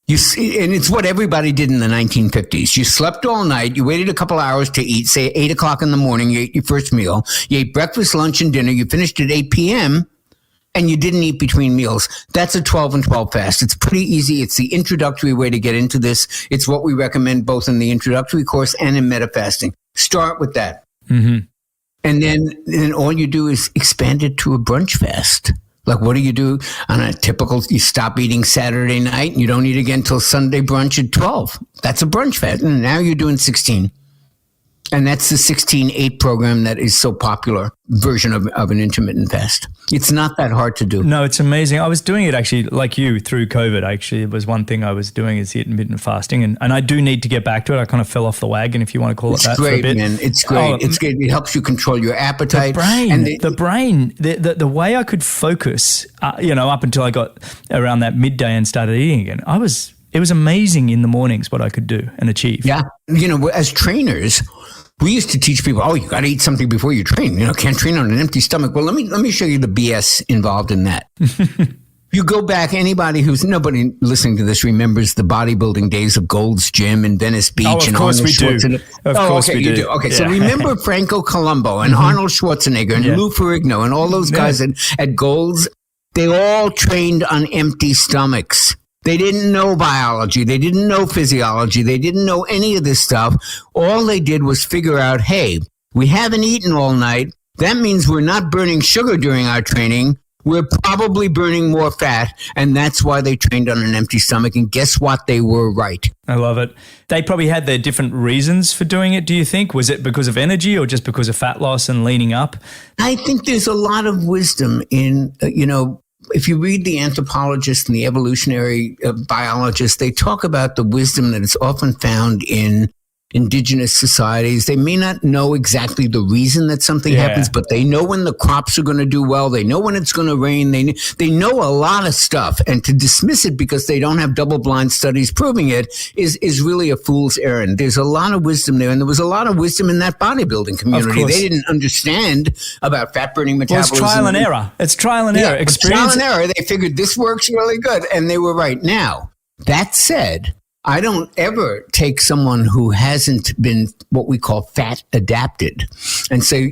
You see, and it's what everybody did in the 1950s. You slept all night. You waited a couple hours to eat, say 8 o'clock in the morning. You ate your first meal. You ate breakfast, lunch, and dinner. You finished at 8 p.m., and you didn't eat between meals. That's a 12 and 12 fast. It's pretty easy. It's the introductory way to get into this. It's what we recommend both in the introductory course and in metafasting. Start with that. Mm-hmm. And then all you do is expand it to a brunch fast. Like, what do you do on a typical, you stop eating Saturday night and you don't eat again till Sunday brunch at 12. That's a brunch fast. And now you're doing 16. And that's the 16-8 program that is so popular version of an intermittent fast. It's not that hard to do. No, it's amazing. I was doing it actually, like you, through COVID. Actually, it was one thing I was doing is the intermittent fasting. And I do need to get back to it. I kind of fell off the wagon, if you want to call it that. It's great, for a bit. Man. It's great. It's great. It helps you control your appetite. The brain, the way I could focus, up until I got around that midday and started eating again, it was amazing in the mornings what I could do and achieve. Yeah. As trainers, we used to teach people, you got to eat something before you train. Can't train on an empty stomach. Well, let me show you the BS involved in that. You go back, nobody listening to this remembers the bodybuilding days of Gold's Gym in Venice Beach. Of course we do. Of course we do. Okay, yeah. So remember Franco Colombo and Arnold Schwarzenegger and Lou Ferrigno and all those guys at Gold's? They all trained on empty stomachs. They didn't know biology. They didn't know physiology. They didn't know any of this stuff. All they did was figure out, hey, we haven't eaten all night. That means we're not burning sugar during our training. We're probably burning more fat. And that's why they trained on an empty stomach. And guess what? They were right. I love it. They probably had their different reasons for doing it, do you think? Was it because of energy or just because of fat loss and leaning up? I think there's a lot of wisdom in, if you read the anthropologists and the evolutionary biologists, they talk about the wisdom that is often found in indigenous societies. They may not know exactly the reason that something happens, but they know when the crops are going to do well. They know when it's going to rain. They know a lot of stuff. And to dismiss it because they don't have double-blind studies proving it is really a fool's errand. There's a lot of wisdom there. And there was a lot of wisdom in that bodybuilding community. They didn't understand about fat-burning metabolism. Well, it's trial and error. It's trial and error. Trial and error. They figured this works really good. And they were right. Now, that said, I don't ever take someone who hasn't been what we call fat adapted and say,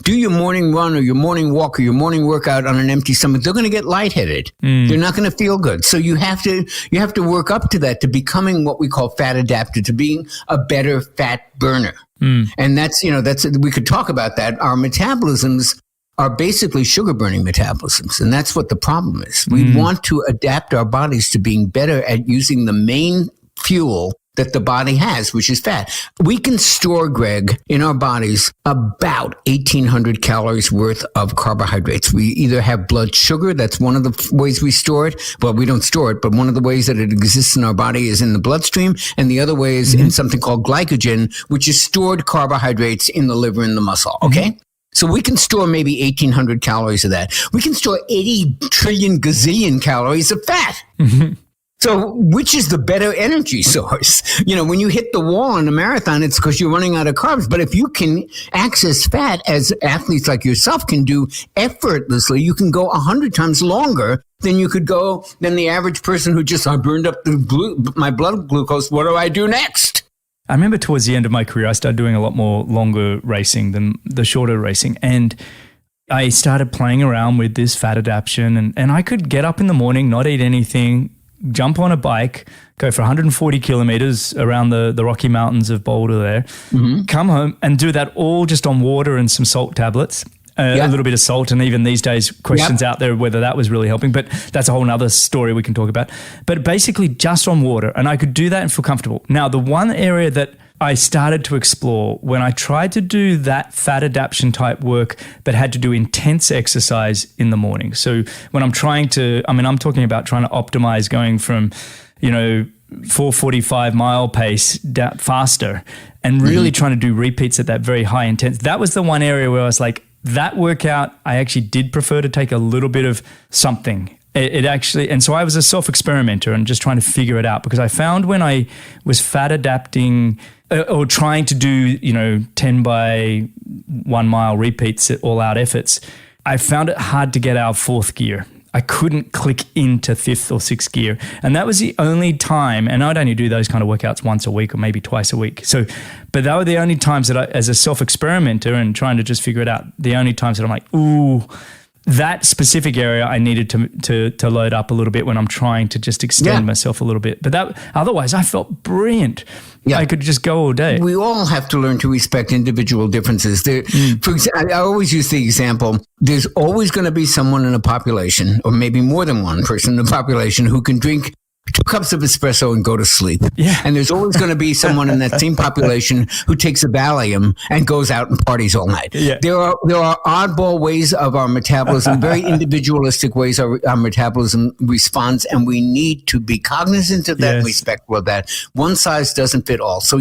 do your morning run or your morning walk or your morning workout on an empty stomach. They're going to get lightheaded. They're not going to feel good. So you have to work up to that, to becoming what we call fat adapted, to being a better fat burner. And that's we could talk about that. Our metabolisms are basically sugar burning metabolisms. And that's what the problem is. We want to adapt our bodies to being better at using the main fuel that the body has, which is fat. We can store, Greg, in our bodies about 1,800 calories worth of carbohydrates. We either have blood sugar. That's one of the ways we store it. Well, we don't store it, but one of the ways that it exists in our body is in the bloodstream. And the other way is in something called glycogen, which is stored carbohydrates in the liver and the muscle. Okay? So we can store maybe 1,800 calories of that. We can store 80 trillion gazillion calories of fat. So which is the better energy source? When you hit the wall in a marathon, it's because you're running out of carbs. But if you can access fat, as athletes like yourself can do effortlessly, you can go 100 times longer than you could go than the average person who just, I burned up my blood glucose. What do I do next? I remember towards the end of my career, I started doing a lot more longer racing than the shorter racing. And I started playing around with this fat adaptation. And I could get up in the morning, not eat anything, jump on a bike, go for 140 kilometers around the Rocky Mountains of Boulder there, come home and do that all just on water and some salt tablets, a little bit of salt. And even these days, questions out there whether that was really helping, but that's a whole nother story we can talk about. But basically just on water, and I could do that and feel comfortable. Now, the one area that I started to explore when I tried to do that fat adaptation type work, but had to do intense exercise in the morning. So when I'm I'm talking about trying to optimize going from, 445 mile pace faster and really trying to do repeats at that very high intense. That was the one area where I was like, that workout, I actually did prefer to take a little bit of something. It actually, and so I was a self-experimenter and just trying to figure it out, because I found when I was fat adapting or trying to do, 10 by 1 mile repeats at all out efforts, I found it hard to get out of fourth gear. I couldn't click into fifth or sixth gear. And that was the only time, and I'd only do those kind of workouts once a week or maybe twice a week. But that were the only times that I, as a self-experimenter and trying to just figure it out, the only times that I'm like, ooh, that specific area I needed to load up a little bit when I'm trying to just extend myself a little bit. But that otherwise I felt brilliant. Yeah. I could just go all day. We all have to learn to respect individual differences. For example, I always use the example, there's always going to be someone in a population, or maybe more than one person in a population, who can drink 2 cups of espresso and go to sleep. Yeah. And there's always going to be someone in that same population who takes a Valium and goes out and parties all night. Yeah. There are oddball ways of our metabolism, very individualistic ways our metabolism responds, and we need to be cognizant of that and respectful of that. One size doesn't fit all. So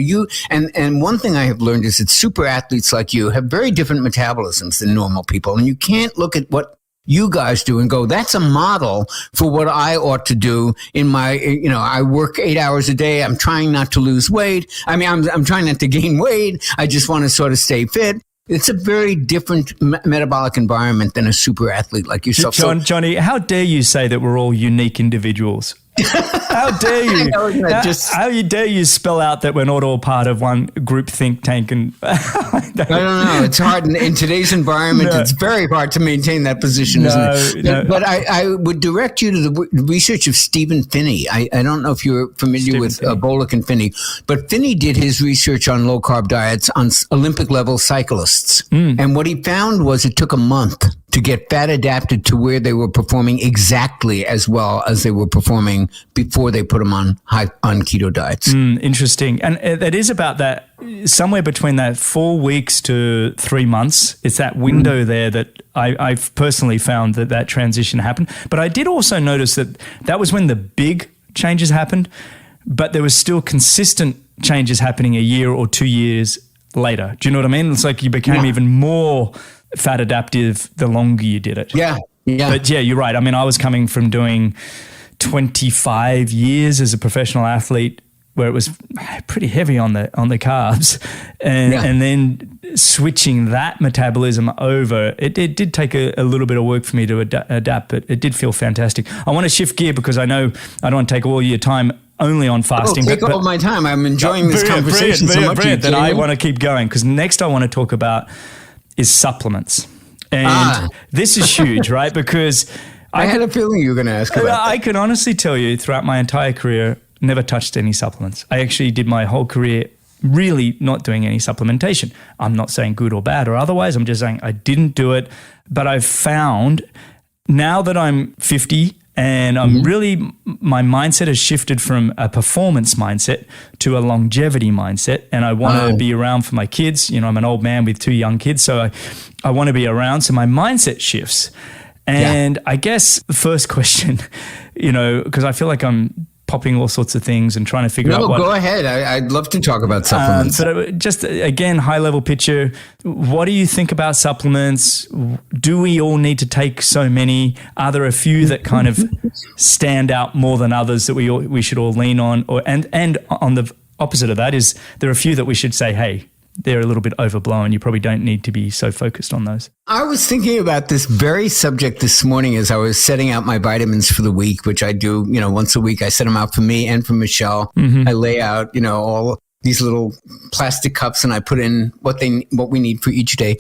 and one thing I have learned is that super athletes like you have very different metabolisms than normal people, and you can't look at what you guys do and go, that's a model for what I ought to do in my, I work 8 hours a day. I'm trying not to lose weight. I mean, I'm trying not to gain weight. I just want to sort of stay fit. It's a very different metabolic environment than a super athlete like yourself. Jonny, how dare you say that we're all unique individuals? How dare you? How dare you spell out that we're not all part of one group think tank? And I don't know. It's hard in today's environment. It's very hard to maintain that position, isn't it? No. But I would direct you to the research of Stephen Phinney. I don't know if you're familiar with Bollock and Phinney, but Phinney did his research on low carb diets on Olympic level cyclists, and what he found was it took a month to get fat adapted to where they were performing exactly as well as they were performing before they put them on keto diets. Interesting. And it is about that, somewhere between that 4 weeks to 3 months. It's that window there that I've personally found that transition happened. But I did also notice that was when the big changes happened, but there was still consistent changes happening a year or 2 years later. Do you know what I mean? It's like you became even more fat adaptive the longer you did it. Yeah. But yeah, you're right. I mean, I was coming from doing 25 years as a professional athlete where it was pretty heavy on the carbs, and then switching that metabolism over, it did take a little bit of work for me to adapt, but it did feel fantastic. I want to shift gear because I know I don't want to take all your time only on fasting. Take all my time. I'm enjoying this conversation so much. That I want to keep going because next I want to talk about is supplements. And this is huge, right? Because I had a feeling you were going to ask about that. I can honestly tell you throughout my entire career, never touched any supplements. I actually did my whole career really not doing any supplementation. I'm not saying good or bad or otherwise. I'm just saying I didn't do it. But I've found now that I'm 50 and I'm really, my mindset has shifted from a performance mindset to a longevity mindset. And I want to be around for my kids. I'm an old man with 2 young kids. So I want to be around. So my mindset shifts. And I guess the first question, because I feel like I'm popping all sorts of things and trying to figure out what... No, go ahead. I'd love to talk about supplements. But just, again, high-level picture, what do you think about supplements? Do we all need to take so many? Are there a few that kind of stand out more than others that we should all lean on? And on the opposite of that is there are a few that we should say, hey, they're a little bit overblown. You probably don't need to be so focused on those. I was thinking about this very subject this morning as I was setting out my vitamins for the week, which I do, once a week. I set them out for me and for Michelle. I lay out, all these little plastic cups and I put in what we need for each day.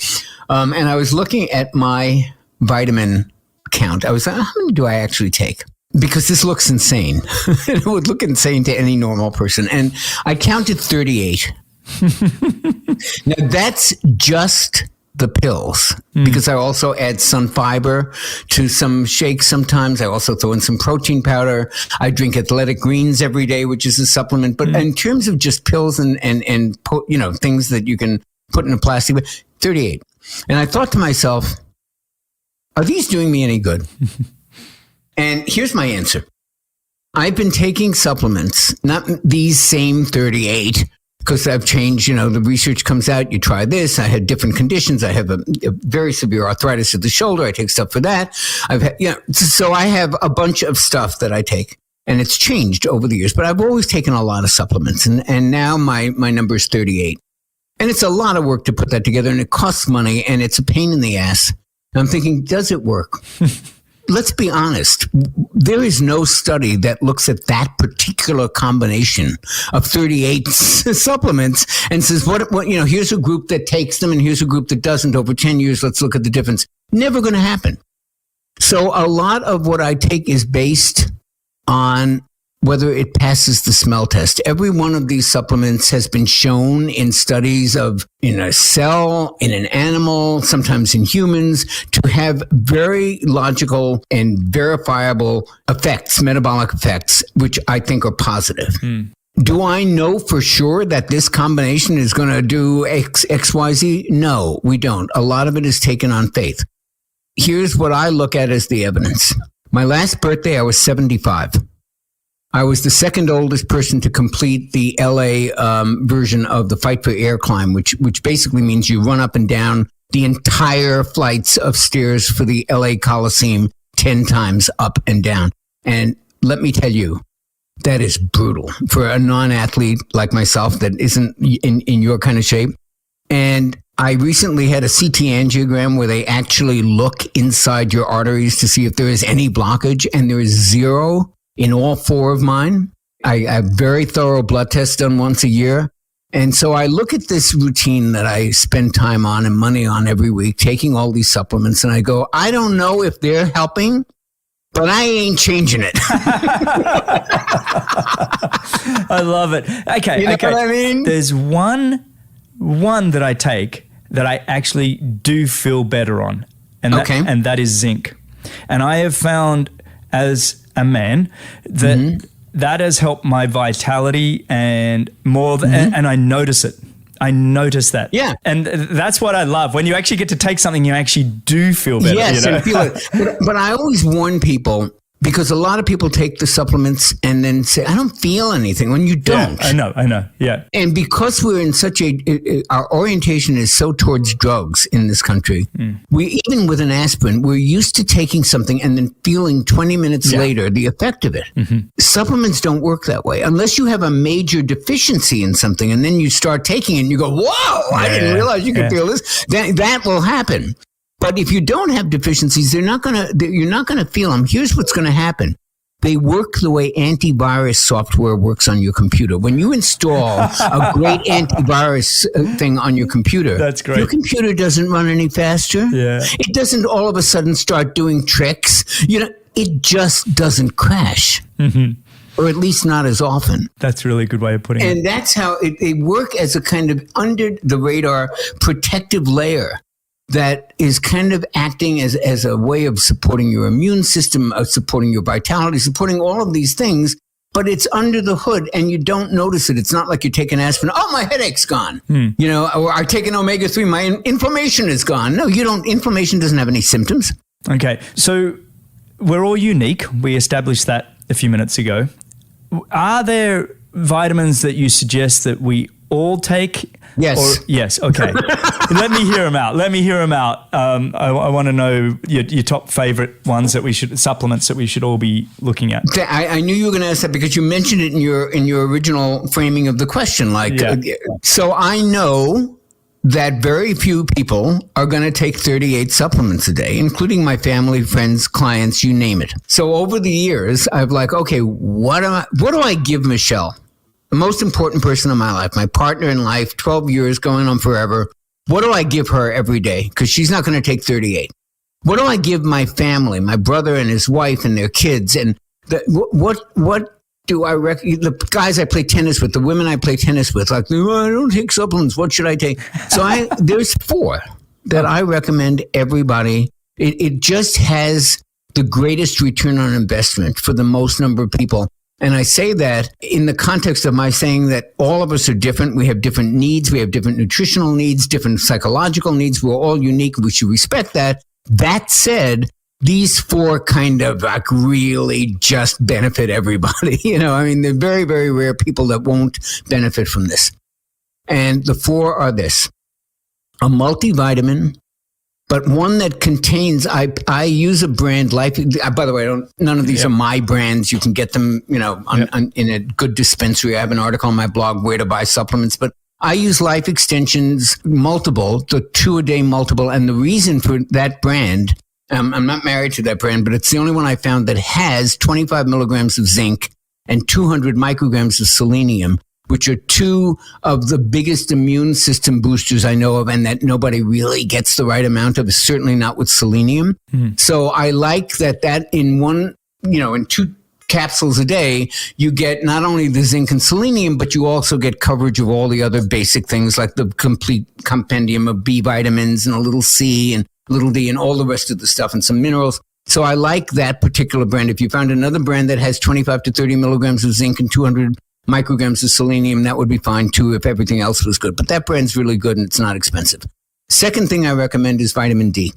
And I was looking at my vitamin count. I was like, how many do I actually take? Because this looks insane. It would look insane to any normal person. And I counted 38. Now that's just the pills because I also add sun fiber to some shakes sometimes. I also throw in some protein powder. I drink athletic greens every day, which is a supplement. But in terms of just pills and things that you can put in a plastic bag, 38. And I thought to myself, are these doing me any good? And here's my answer. I've been taking supplements, not these same 38, because I've changed, the research comes out, you try this. I had different conditions. I have a very severe arthritis of the shoulder. I take stuff for that. So I have a bunch of stuff that I take and it's changed over the years, but I've always taken a lot of supplements and now my number is 38 and it's a lot of work to put that together and it costs money and it's a pain in the ass. I'm thinking, does it work? Let's be honest. There is no study that looks at that particular combination of 38 supplements and says, here's a group that takes them and here's a group that doesn't. Over 10 years, let's look at the difference. Never going to happen. So a lot of what I take is based on whether it passes the smell test. Every one of these supplements has been shown in studies in a cell, in an animal, sometimes in humans, to have very logical and verifiable effects, metabolic effects, which I think are positive. Do I know for sure that this combination is going to do X, Y, Z? No, we don't. A lot of it is taken on faith. Here's what I look at as the evidence. My last birthday, I was 75. I was the second oldest person to complete the LA version of the Fight for Air climb, which basically means you run up and down the entire flights of stairs for the LA Coliseum 10 times up and down. And let me tell you, that is brutal for a non-athlete like myself that isn't in your kind of shape. And I recently had a CT angiogram where they actually look inside your arteries to see if there is any blockage, and there is zero in all 4 of mine. I have very thorough blood tests done once a year. And so I look at this routine that I spend time on and money on every week, taking all these supplements, and I go, I don't know if they're helping, but I ain't changing it. I love it. Okay. You know what I mean? There's one that I take that I actually do feel better on, and that is zinc. And I have found as a man that that has helped my vitality and more and I notice it. I notice that. Yeah. And that's what I love. When you actually get to take something, you actually do feel better. Yes, you know? and feel it. But I always warn people, because a lot of people take the supplements and then say, I don't feel anything, when you don't. Yeah, I know. Yeah. And because we're in such our orientation is so towards drugs in this country, we, even with an aspirin, we're used to taking something and then feeling 20 minutes later the effect of it. Supplements don't work that way. Unless you have a major deficiency in something and then you start taking it and you go, whoa, I didn't realize you could feel this. That will happen. But if you don't have deficiencies, you're not going to feel them. Here's what's going to happen. They work the way antivirus software works on your computer. When you install a great antivirus thing on your computer, that's great. Your computer doesn't run any faster. Yeah. It doesn't all of a sudden start doing tricks. It just doesn't crash. Or at least not as often. That's a really good way of putting it. And that's how they work, as a kind of under the radar protective layer that is kind of acting as a way of supporting your immune system, of supporting your vitality, supporting all of these things, but it's under the hood and you don't notice it. It's not like you're taking aspirin. Oh, my headache's gone. Or I take an omega-3, my inflammation is gone. No, you don't. Inflammation doesn't have any symptoms. Okay. So we're all unique. We established that a few minutes ago. Are there vitamins that you suggest that we all take? Yes. Yes. Okay. Let me hear them out. I want to know your top favorite ones supplements that we should all be looking at. I knew you were going to ask that because you mentioned it in your original framing of the question. So I know that very few people are going to take 38 supplements a day, including my family, friends, clients, you name it. So over the years, I've okay, what do I give Michelle? The most important person in my life, my partner in life, 12 years, going on forever. What do I give her every day? Because she's not going to take 38. What do I give my family, my brother and his wife and their kids? And what do I recommend? The guys I play tennis with, the women I play tennis with, I don't take supplements. What should I take? So there's 4 that I recommend everybody. It just has the greatest return on investment for the most number of people. And I say that in the context of my saying that all of us are different. We have different needs. We have different nutritional needs, different psychological needs. We're all unique. We should respect that. That said, these 4 kind of really just benefit everybody. They're very, very rare people that won't benefit from this. And the 4 are this: a multivitamin, but one that contains, I use a brand, Life. By the way, none of these are my brands. You can get them, in a good dispensary. I have an article on my blog, Where to Buy Supplements, but I use Life Extensions multiple, the 2-a-day multiple. And the reason for that brand, I'm not married to that brand, but it's the only one I found that has 25 milligrams of zinc and 200 micrograms of selenium, which are two of the biggest immune system boosters I know of, and that nobody really gets the right amount of, certainly not with selenium. So I like that in one, in 2 capsules a day, you get not only the zinc and selenium, but you also get coverage of all the other basic things like the complete compendium of B vitamins and a little C and a little D and all the rest of the stuff and some minerals. So I like that particular brand. If you found another brand that has 25 to 30 milligrams of zinc and 200 micrograms of selenium, that would be fine too if everything else was good. But that brand's really good and it's not expensive. Second thing I recommend is vitamin D.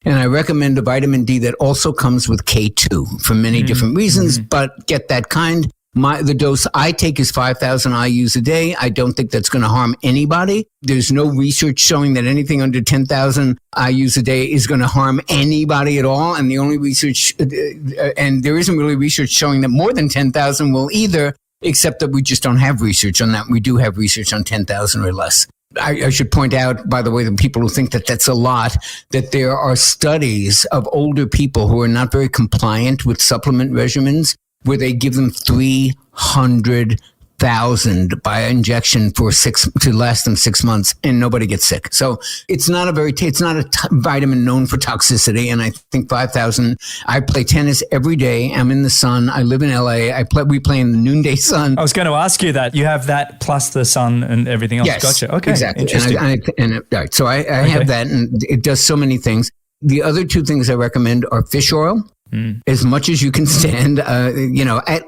And I recommend a vitamin D that also comes with K2 for many different reasons, but get that kind. The dose I take is 5,000 IUs a day. I don't think that's going to harm anybody. There's no research showing that anything under 10,000 IUs a day is going to harm anybody at all. And the only research, and there isn't really research showing that more than 10,000 will either, except that we just don't have research on that. We do have research on 10,000 or less. I should point out, by the way, the people who think that that's a lot, that there are studies of older people who are not very compliant with supplement regimens where they give them 300,000 by injection to last them 6 months, and nobody gets sick. So it's not a vitamin known for toxicity. And I think 5,000. I play tennis every day. I'm in the sun. I live in LA. We play in the noonday sun. I was going to ask you that. You have that plus the sun and everything else. Yes, gotcha. Okay, exactly. Interesting. Right. So I have that, and it does so many things. The other 2 things I recommend are fish oil. As much as you can stand, at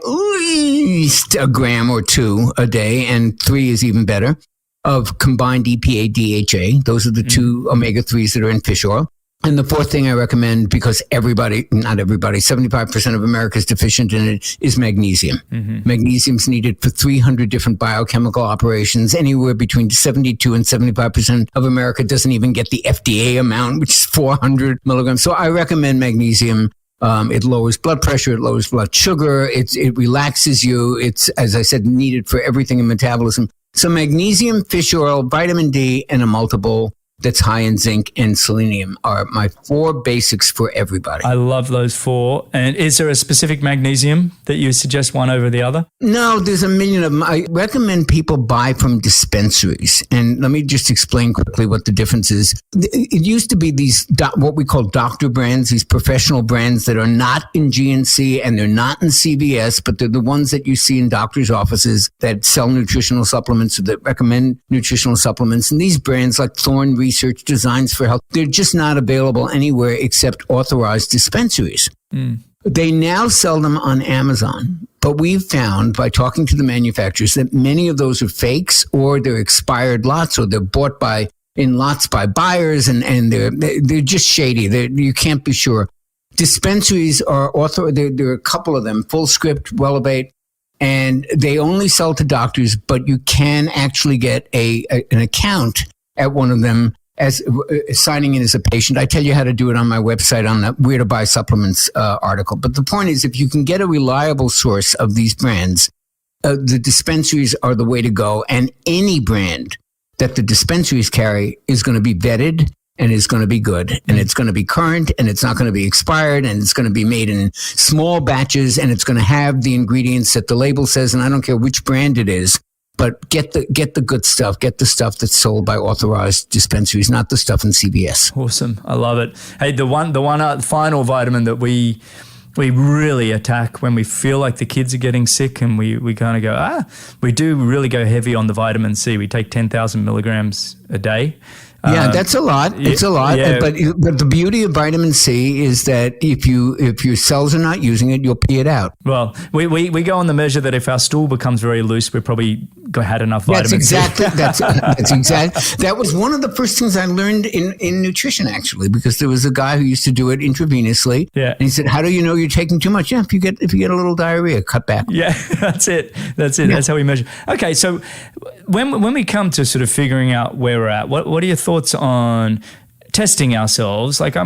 least a gram or 2 a day, and 3 is even better, of combined EPA, DHA. Those are the 2 omega-3s that are in fish oil. And the 4th thing I recommend, because not everybody, 75% of America is deficient in it, is magnesium. Magnesium is needed for 300 different biochemical operations. Anywhere between 72 and 75% of America doesn't even get the FDA amount, which is 400 milligrams. So I recommend magnesium. It lowers blood pressure. It lowers blood sugar. It relaxes you. It's, as I said, needed for everything in metabolism. So magnesium, fish oil, vitamin D, and a multiple that's high in zinc and selenium are my 4 basics for everybody. I love those 4. And is there a specific magnesium that you suggest one over the other? No, there's a million of them. I recommend people buy from dispensaries. And let me just explain quickly what the difference is. It used to be these, what we call doctor brands, these professional brands that are not in GNC and they're not in CBS, but they're the ones that you see in doctors' offices that sell nutritional supplements or that recommend nutritional supplements. And these brands like Thorne Research, Designs for Health, they're just not available anywhere except authorized dispensaries. They now sell them on Amazon, but we've found by talking to the manufacturers that many of those are fakes, or they're expired lots, or they're bought in lots by buyers, and they're just shady. You can't be sure. Dispensaries are there are a couple of them, Full Script, Welevate, and they only sell to doctors, but you can actually get an account at one of them as signing in as a patient. I tell you how to do it on my website on the Where to Buy Supplements article. But the point is, if you can get a reliable source of these brands, the dispensaries are the way to go. And any brand that the dispensaries carry is going to be vetted and is going to be good. And it's going to be current, and it's not going to be expired, and it's going to be made in small batches, and it's going to have the ingredients that the label says. And I don't care which brand it is. But get the good stuff. Get the stuff that's sold by authorized dispensaries, not the stuff in CVS. Awesome, I love it. Hey, the one final vitamin that we really attack when we feel like the kids are getting sick, and we kind of go, we do really go heavy on the vitamin C. We take 10,000 milligrams a day. Yeah, that's a lot. It's a lot. Yeah. But the beauty of vitamin C is that if your cells are not using it, you'll pee it out. Well, we go on the measure that if our stool becomes very loose, we probably had enough vitamin C. That's exactly. That was one of the first things I learned in nutrition, actually, because there was a guy who used to do it intravenously. Yeah. And he said, "How do you know you're taking too much?" Yeah, if you get a little diarrhea, cut back. Yeah, that's it. Yeah. That's how we measure. Okay, so when we come to sort of figuring out where we're at, what are your thoughts on testing ourselves, like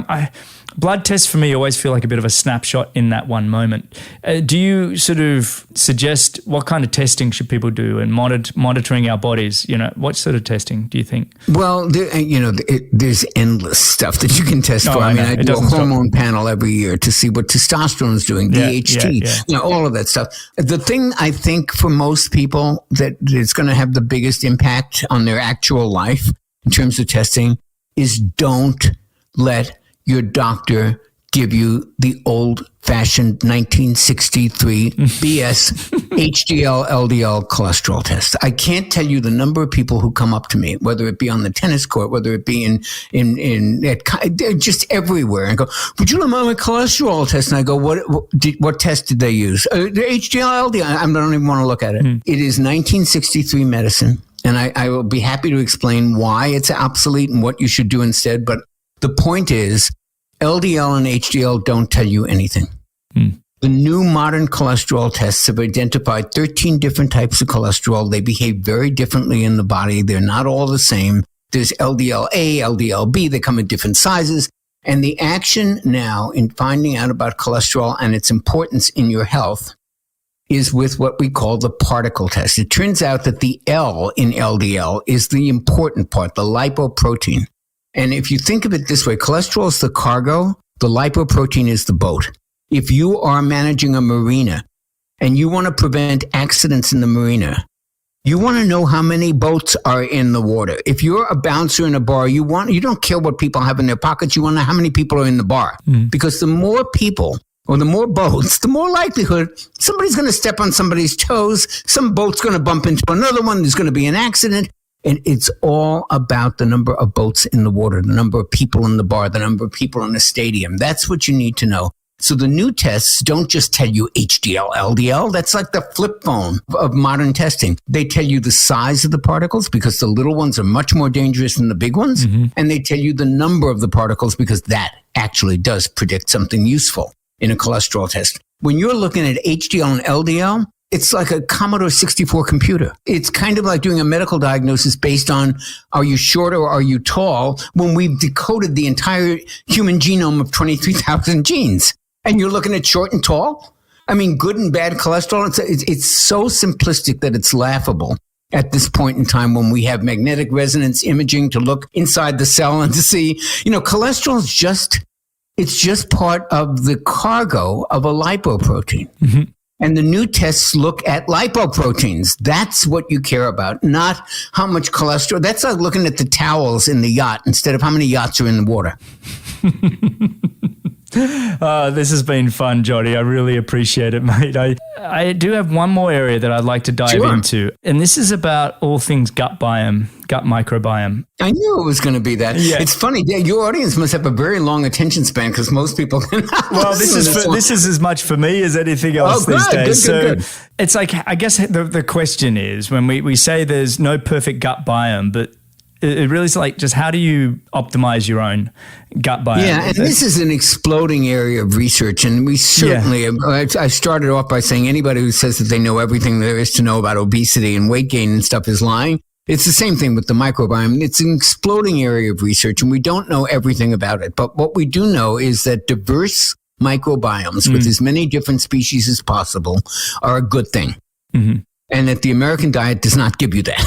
blood tests for me always feel like a bit of a snapshot in that one moment. Do you sort of suggest what kind of testing should people do and monitoring our bodies? What sort of testing do you think? Well, there's endless stuff that you can test for. I do a hormone panel every year to see what testosterone is doing, DHT, all of that stuff. The thing I think for most people that is going to have the biggest impact on their actual life in terms of testing is don't let your doctor give you the old-fashioned 1963 BS HDL, LDL cholesterol test. I can't tell you the number of people who come up to me, whether it be on the tennis court, whether it be they're just everywhere, and go, "Would you let my cholesterol test?" And I go, "What test did they use?" The HDL, LDL. I don't even want to look at it. It is 1963 medicine, and I will be happy to explain why it's obsolete and what you should do instead. But the point is, LDL and HDL don't tell you anything. The new modern cholesterol tests have identified 13 different types of cholesterol. They behave very differently in the body. They're not all the same. There's LDL-A, LDL-B. They come in different sizes. And the action now in finding out about cholesterol and its importance in your health is with what we call the particle test. It turns out that the L in LDL is the important part, the lipoprotein. And if you think of it this way, cholesterol is the cargo, the lipoprotein is the boat. If you are managing a marina and you want to prevent accidents in the marina, you want to know how many boats are in the water. If you're a bouncer in a bar, you don't care what people have in their pockets. You want to know how many people are in the bar. Because the more people or the more boats, the more likelihood somebody's going to step on somebody's toes. Some boat's going to bump into another one. There's going to be an accident. And it's all about the number of boats in the water, the number of people in the bar, the number of people in the stadium. That's what you need to know. So the new tests don't just tell you HDL, LDL. That's like the flip phone of modern testing. They tell you the size of the particles because the little ones are much more dangerous than the big ones. And they tell you the number of the particles because that actually does predict something useful in a cholesterol test. When you're looking at HDL and LDL, it's like a Commodore 64 computer. It's kind of like doing a medical diagnosis based on, are you short or are you tall, when we've decoded the entire human genome of 23,000 genes. And you're looking at short and tall? I mean, good and bad cholesterol. It's so simplistic that it's laughable at this point in time when we have magnetic resonance imaging to look inside the cell and to see, cholesterol is it's just part of the cargo of a lipoprotein. And the new tests look at lipoproteins. That's what you care about, not how much cholesterol. That's like looking at the towels in the yacht instead of how many yachts are in the water. This has been fun, Jonny. I really appreciate it, mate. I do have one more area that I'd like to dive into, and this is about all things gut biome, gut microbiome. I knew it was going to be that. Yeah. It's funny. Yeah, your audience must have a very long attention span because most people cannot. Well, this is as much for me as anything else these days. Good. It's like, I guess the question is, when we say there's no perfect gut biome, but it really is like, just how do you optimize your own gut biome? Yeah, and this is an exploding area of research. And we certainly, I started off by saying anybody who says that they know everything there is to know about obesity and weight gain and stuff is lying. It's the same thing with the microbiome. It's an exploding area of research, and we don't know everything about it. But what we do know is that diverse microbiomes with as many different species as possible are a good thing. And that the American diet does not give you that.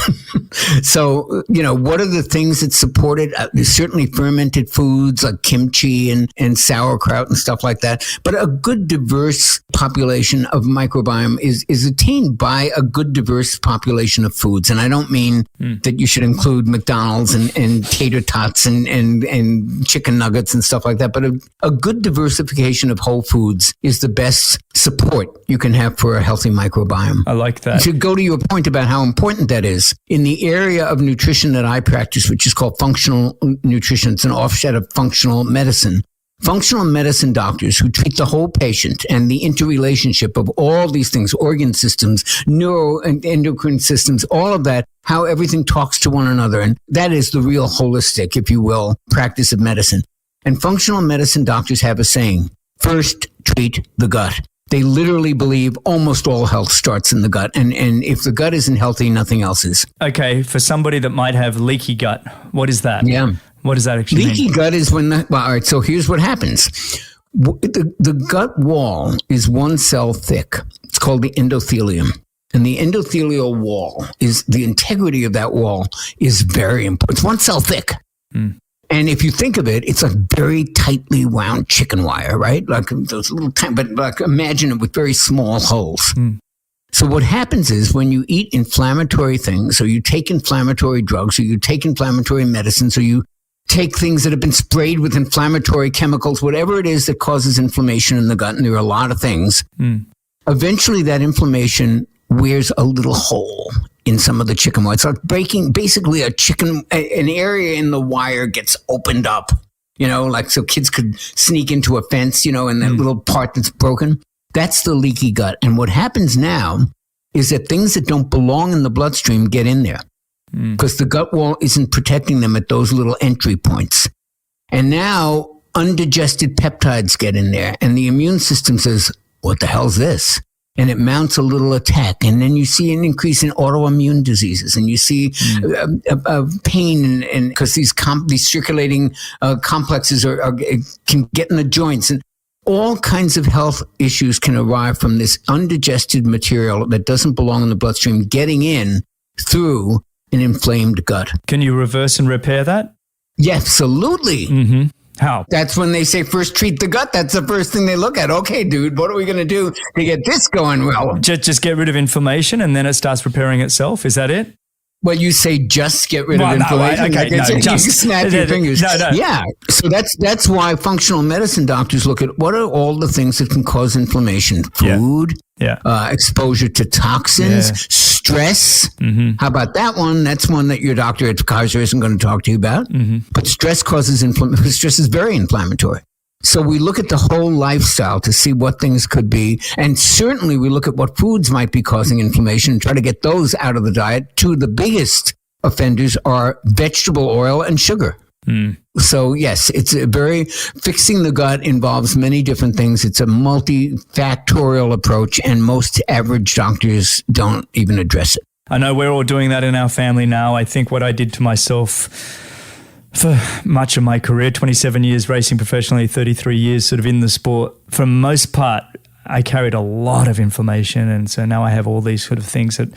So, what are the things that support it? There's certainly fermented foods like kimchi and sauerkraut and stuff like that. But a good diverse population of microbiome is attained by a good diverse population of foods. And I don't mean that you should include McDonald's and tater tots and chicken nuggets and stuff like that. But a good diversification of whole foods is the best support you can have for a healthy microbiome. I like that. To go to your point about how important that is, in the area of nutrition that I practice, which is called functional nutrition, it's an offshoot of functional medicine. Functional medicine doctors who treat the whole patient and the interrelationship of all these things, organ systems, neuro and endocrine systems, all of that, how everything talks to one another. And that is the real holistic, if you will, practice of medicine. And functional medicine doctors have a saying, first treat the gut. They literally believe almost all health starts in the gut. And if the gut isn't healthy, nothing else is. Okay, for somebody that might have leaky gut, what is that? Yeah. What does that actually mean? Leaky gut is when all right, so here's what happens. The gut wall is one cell thick. It's called the endothelium. And the endothelial wall the integrity of that wall is very important. It's one cell thick. Mm. And if you think of it, it's a very tightly wound chicken wire, right? Like those little tiny, but like imagine it with very small holes. Mm. So what happens is when you eat inflammatory things, or you take inflammatory drugs, or you take inflammatory medicines, or you take things that have been sprayed with inflammatory chemicals, whatever it is that causes inflammation in the gut, and there are a lot of things, eventually that inflammation wears a little hole in some of the chicken wire. It's like breaking, basically an area in the wire gets opened up, like so kids could sneak into a fence, and that little part that's broken. That's the leaky gut. And what happens now is that things that don't belong in the bloodstream get in there because the gut wall isn't protecting them at those little entry points. And now undigested peptides get in there, and the immune system says, what the hell's this? And it mounts a little attack. And then you see an increase in autoimmune diseases, and you see pain, and because these circulating complexes can get in the joints, and all kinds of health issues can arise from this undigested material that doesn't belong in the bloodstream getting in through an inflamed gut. Can you reverse and repair that? Yeah, absolutely. Mm-hmm. How? That's when they say first treat the gut. That's the first thing they look at. Okay, dude, what are we going to do to get this going well? Just get rid of inflammation and then it starts repairing itself. Is that it? Well, you say just get rid of inflammation. You snap your fingers. No. Yeah. So that's why functional medicine doctors look at what are all the things that can cause inflammation. Food, exposure to toxins, stress. Mm-hmm. How about that one? That's one that your doctor at Kaiser isn't going to talk to you about. Mm-hmm. But stress causes inflammation. Stress is very inflammatory. So we look at the whole lifestyle to see what things could be. And certainly we look at what foods might be causing inflammation and try to get those out of the diet. Two of the biggest offenders are vegetable oil and sugar. Mm. So yes, fixing the gut involves many different things. It's a multi-factorial approach, and most average doctors don't even address it. I know we're all doing that in our family now. I think what I did to myself for much of my career, 27 years racing professionally, 33 years sort of in the sport, for the most part, I carried a lot of inflammation. And so now I have all these sort of things that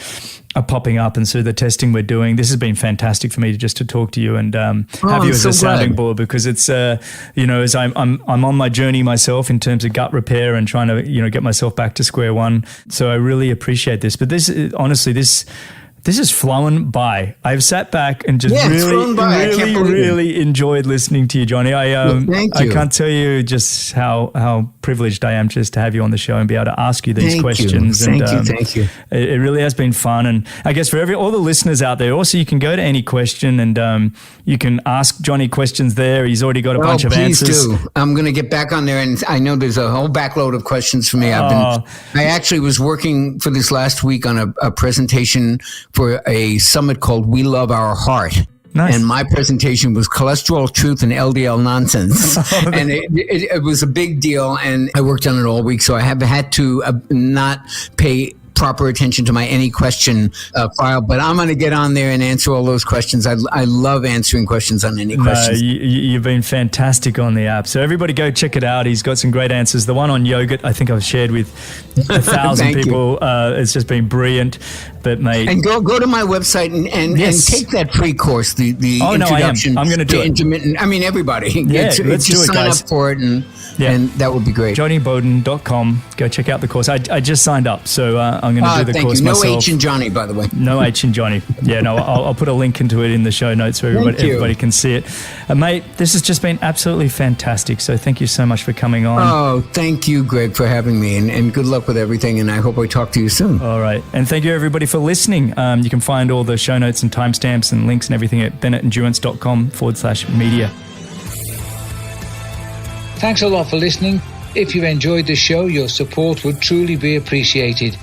are popping up. And so the testing we're doing, this has been fantastic for me to talk to you and have you as a sounding board, because it's, as I'm on my journey myself in terms of gut repair and trying to, get myself back to square one. So I really appreciate this. But this has flown by. I've sat back and just really enjoyed listening to you, Jonny. Thank you. I can't tell you just how privileged I am just to have you on the show and be able to ask you these questions. Thank you. It really has been fun. And I guess for all the listeners out there, also you can go to any question and you can ask Jonny questions there. He's already got a bunch of answers. Please do. I'm going to get back on there, and I know there's a whole backload of questions for me. I actually was working for this last week on a presentation for a summit called We Love Our Heart. Nice. And my presentation was cholesterol, truth, and LDL nonsense. And it was a big deal, and I worked on it all week. So I have had to not pay proper attention to my any question file, but I'm going to get on there and answer all those questions. I love answering questions on any questions. You've been fantastic on the app. So everybody go check it out. He's got some great answers. The one on yogurt, I think I've shared with 1,000 people. It's just been brilliant. But mate, and go to my website and take that free course, the introduction. I'm going to do it. Intermittent. I mean, everybody. Let's do it, sign guys. up for it, and that would be great. JonnyBowden.com. Go check out the course. I just signed up, so I'm going to do the course myself. No H in Jonny, by the way. No H in Jonny. Yeah, no, I'll put a link into it in the show notes so everybody can see it. Mate, this has just been absolutely fantastic. So thank you so much for coming on. Oh, thank you, Greg, for having me, and good luck with everything. And I hope I talk to you soon. All right, and thank you everybody for listening. You can find all the show notes and timestamps and links and everything at bennettendurance.com/media. Thanks a lot for listening. If you've enjoyed the show, your support would truly be appreciated.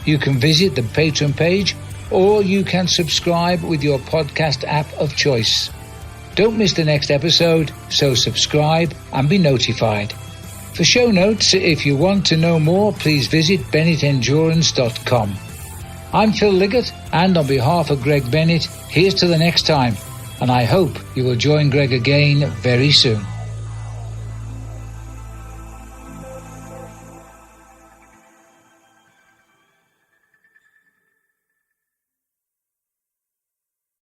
You can visit the Patreon page, or you can subscribe with your podcast app of choice. Don't miss the next episode, so subscribe and be notified. For show notes, if you want to know more, please visit bennettendurance.com. I'm Phil Liggett, and on behalf of Greg Bennett, here's to the next time. and I hope you will join Greg again very soon.